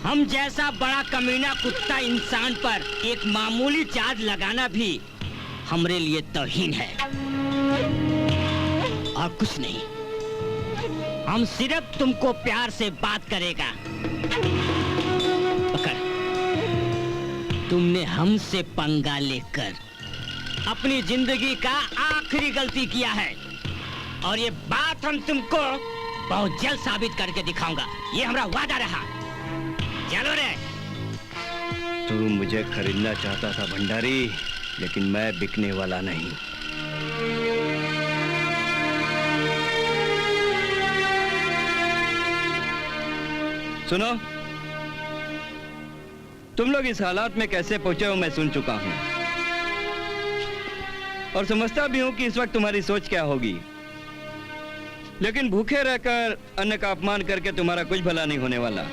हम जैसा बड़ा कमीना कुत्ता इंसान पर एक मामूली चार्ज लगाना भी हमरे लिए तौहीन है, और कुछ नहीं। हम सिर्फ तुमको प्यार से बात करेगा। पकड़, तुमने हमसे पंगा लेकर अपनी जिंदगी का आखिरी गलती किया है, और ये बात हम तुमको बहुत जल्द साबित करके दिखाऊंगा। ये हमारा वादा रहा। चलो रे। तू मुझे खरीदना चाहता था भंडारी, लेकिन मैं बिकने वाला नहीं। सुनो, तुम लोग इस हालात में कैसे पहुंचे हो मैं सुन चुका हूं, और समझता भी हूं कि इस वक्त तुम्हारी सोच क्या होगी। लेकिन भूखे रहकर अन्न का अपमान करके तुम्हारा कुछ भला नहीं होने वाला।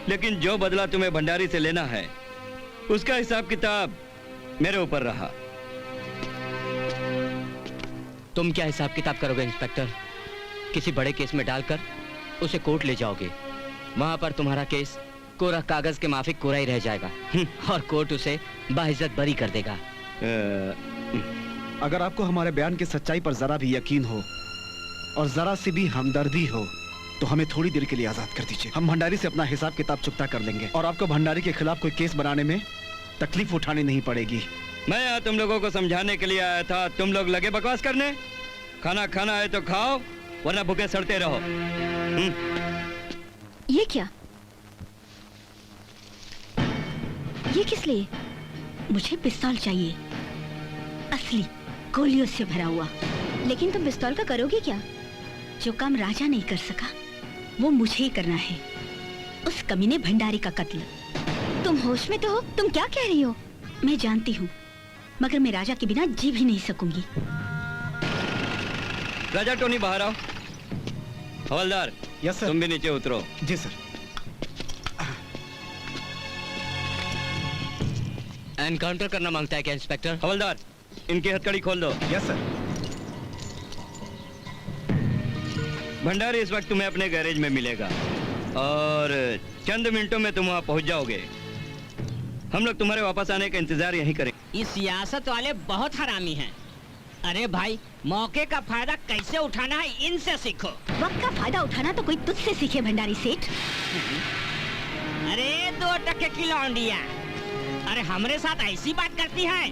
लेकिन जो बदला तुम्हें भंडारी से लेना है, उसका हिसाब किताब मेरे ऊपर रहा। तुम क्या हिसाब किताब करोगे इंस्पेक्टर? किसी बड़े केस में डालकर उसे कोर्ट ले जाओगे, वहां पर तुम्हारा केस कोरा कागज के माफिक कोरा ही रह जाएगा, और कोर्ट उसे बाइज्जत बरी कर देगा। अगर आपको हमारे बयान की सच्चाई पर जरा भी यकीन हो और जरा सी भी हमदर्दी हो तो हमें थोड़ी देर के लिए आजाद कर दीजिए। हम भंडारी से अपना हिसाब किताब चुकता कर लेंगे, और आपको भंडारी के खिलाफ कोई केस बनाने में तकलीफ उठानी नहीं पड़ेगी। मैं यहाँ तुम लोगों को समझाने के लिए आया था, तुम लोग लगे बकवास करने। खाना खाना है तो खाओ, वरना भूखे सड़ते रहो। ये क्या? ये किस लिए? मुझे पिस्तौल चाहिए, असली गोलियों से भरा हुआ। लेकिन तुम पिस्तौल का करोगे क्या? जो काम राजा नहीं कर सका वो मुझे ही करना है। उस कमीने भंडारी का कत्ल। तुम होश में तो हो? तुम क्या कह रही हो? मैं जानती हूँ, मगर मैं राजा के बिना जी भी नहीं सकूंगी। राजा टोनी बाहर आओ। हवलदार, यस सर। तुम भी नीचे उतरो। जी सर। एनकाउंटर करना मांगता है क्या इंस्पेक्टर? हवलदार, इनकी हथकड़ी खोल दो। Yes sir. भंडारी इस वक्त तुम्हें अपने गैरेज में मिलेगा, और चंद मिनटों में तुम वहां पहुंच जाओगे। हम लोग तुम्हारे वापस आने का इंतजार यहीं करेंगे। ये सियासत वाले बहुत हरामी हैं। अरे भाई, मौके का फायदा कैसे उठाना है इनसे सीखो। वक्त का फायदा उठाना तो कोई तुझसे सीखे भंडारी सेठ। अरे 2 टके की लौंडिया, अरे हमरे साथ ऐसी बात करती है,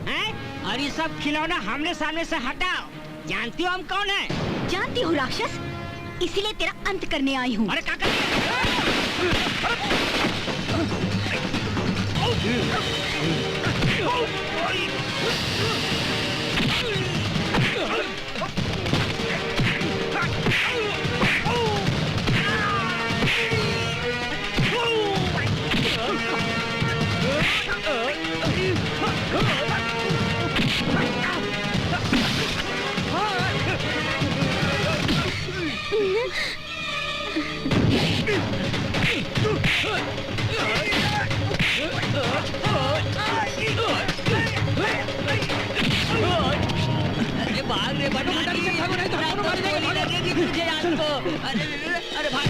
हैं? और ये सब खिलौना हमने सामने से हटाओ। जानती हो हम कौन है? जानती हूँ राक्षस, इसीलिए तेरा अंत करने आई हूँ। अरे काका, अरे भाग रे भंडारी, गोली लगेगी तुझे आज को। अरे भाग।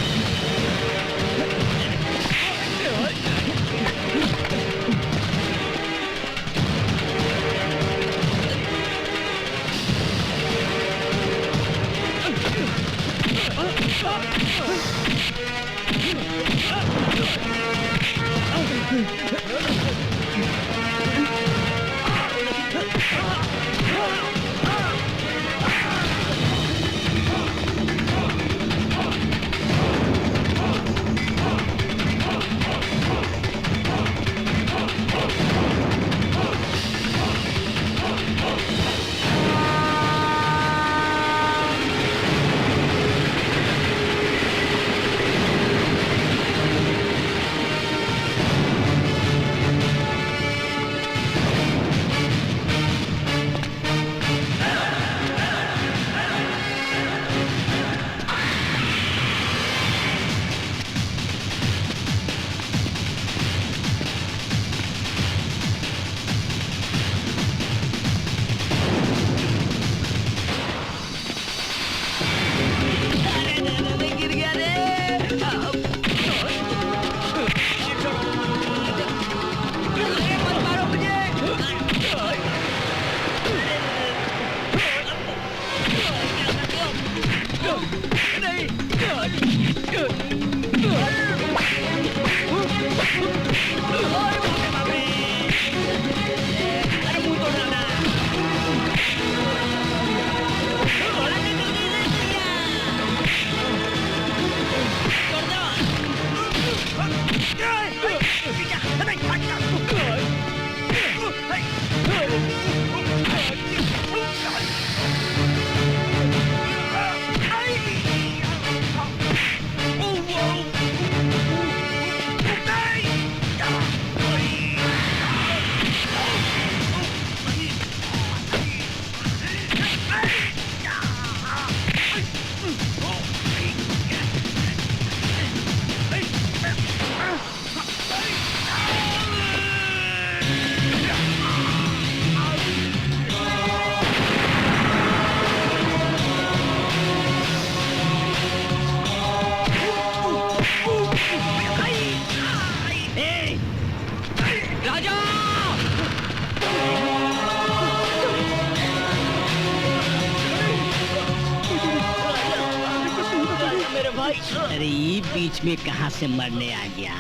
अरे ये बीच में कहाँ से मरने आ गया?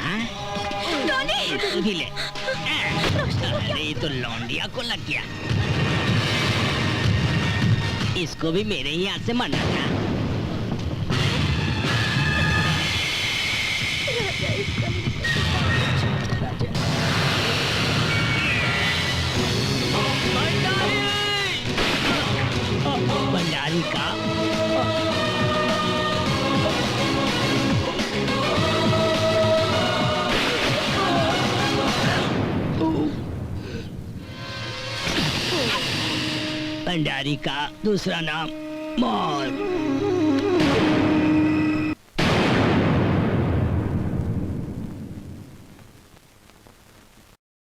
तू भी ले। अरे ये तो लौंडिया को लग गया। इसको भी मेरे ही हाथ से मरना था। भंडारी का भंडारी का दूसरा नाम मौत।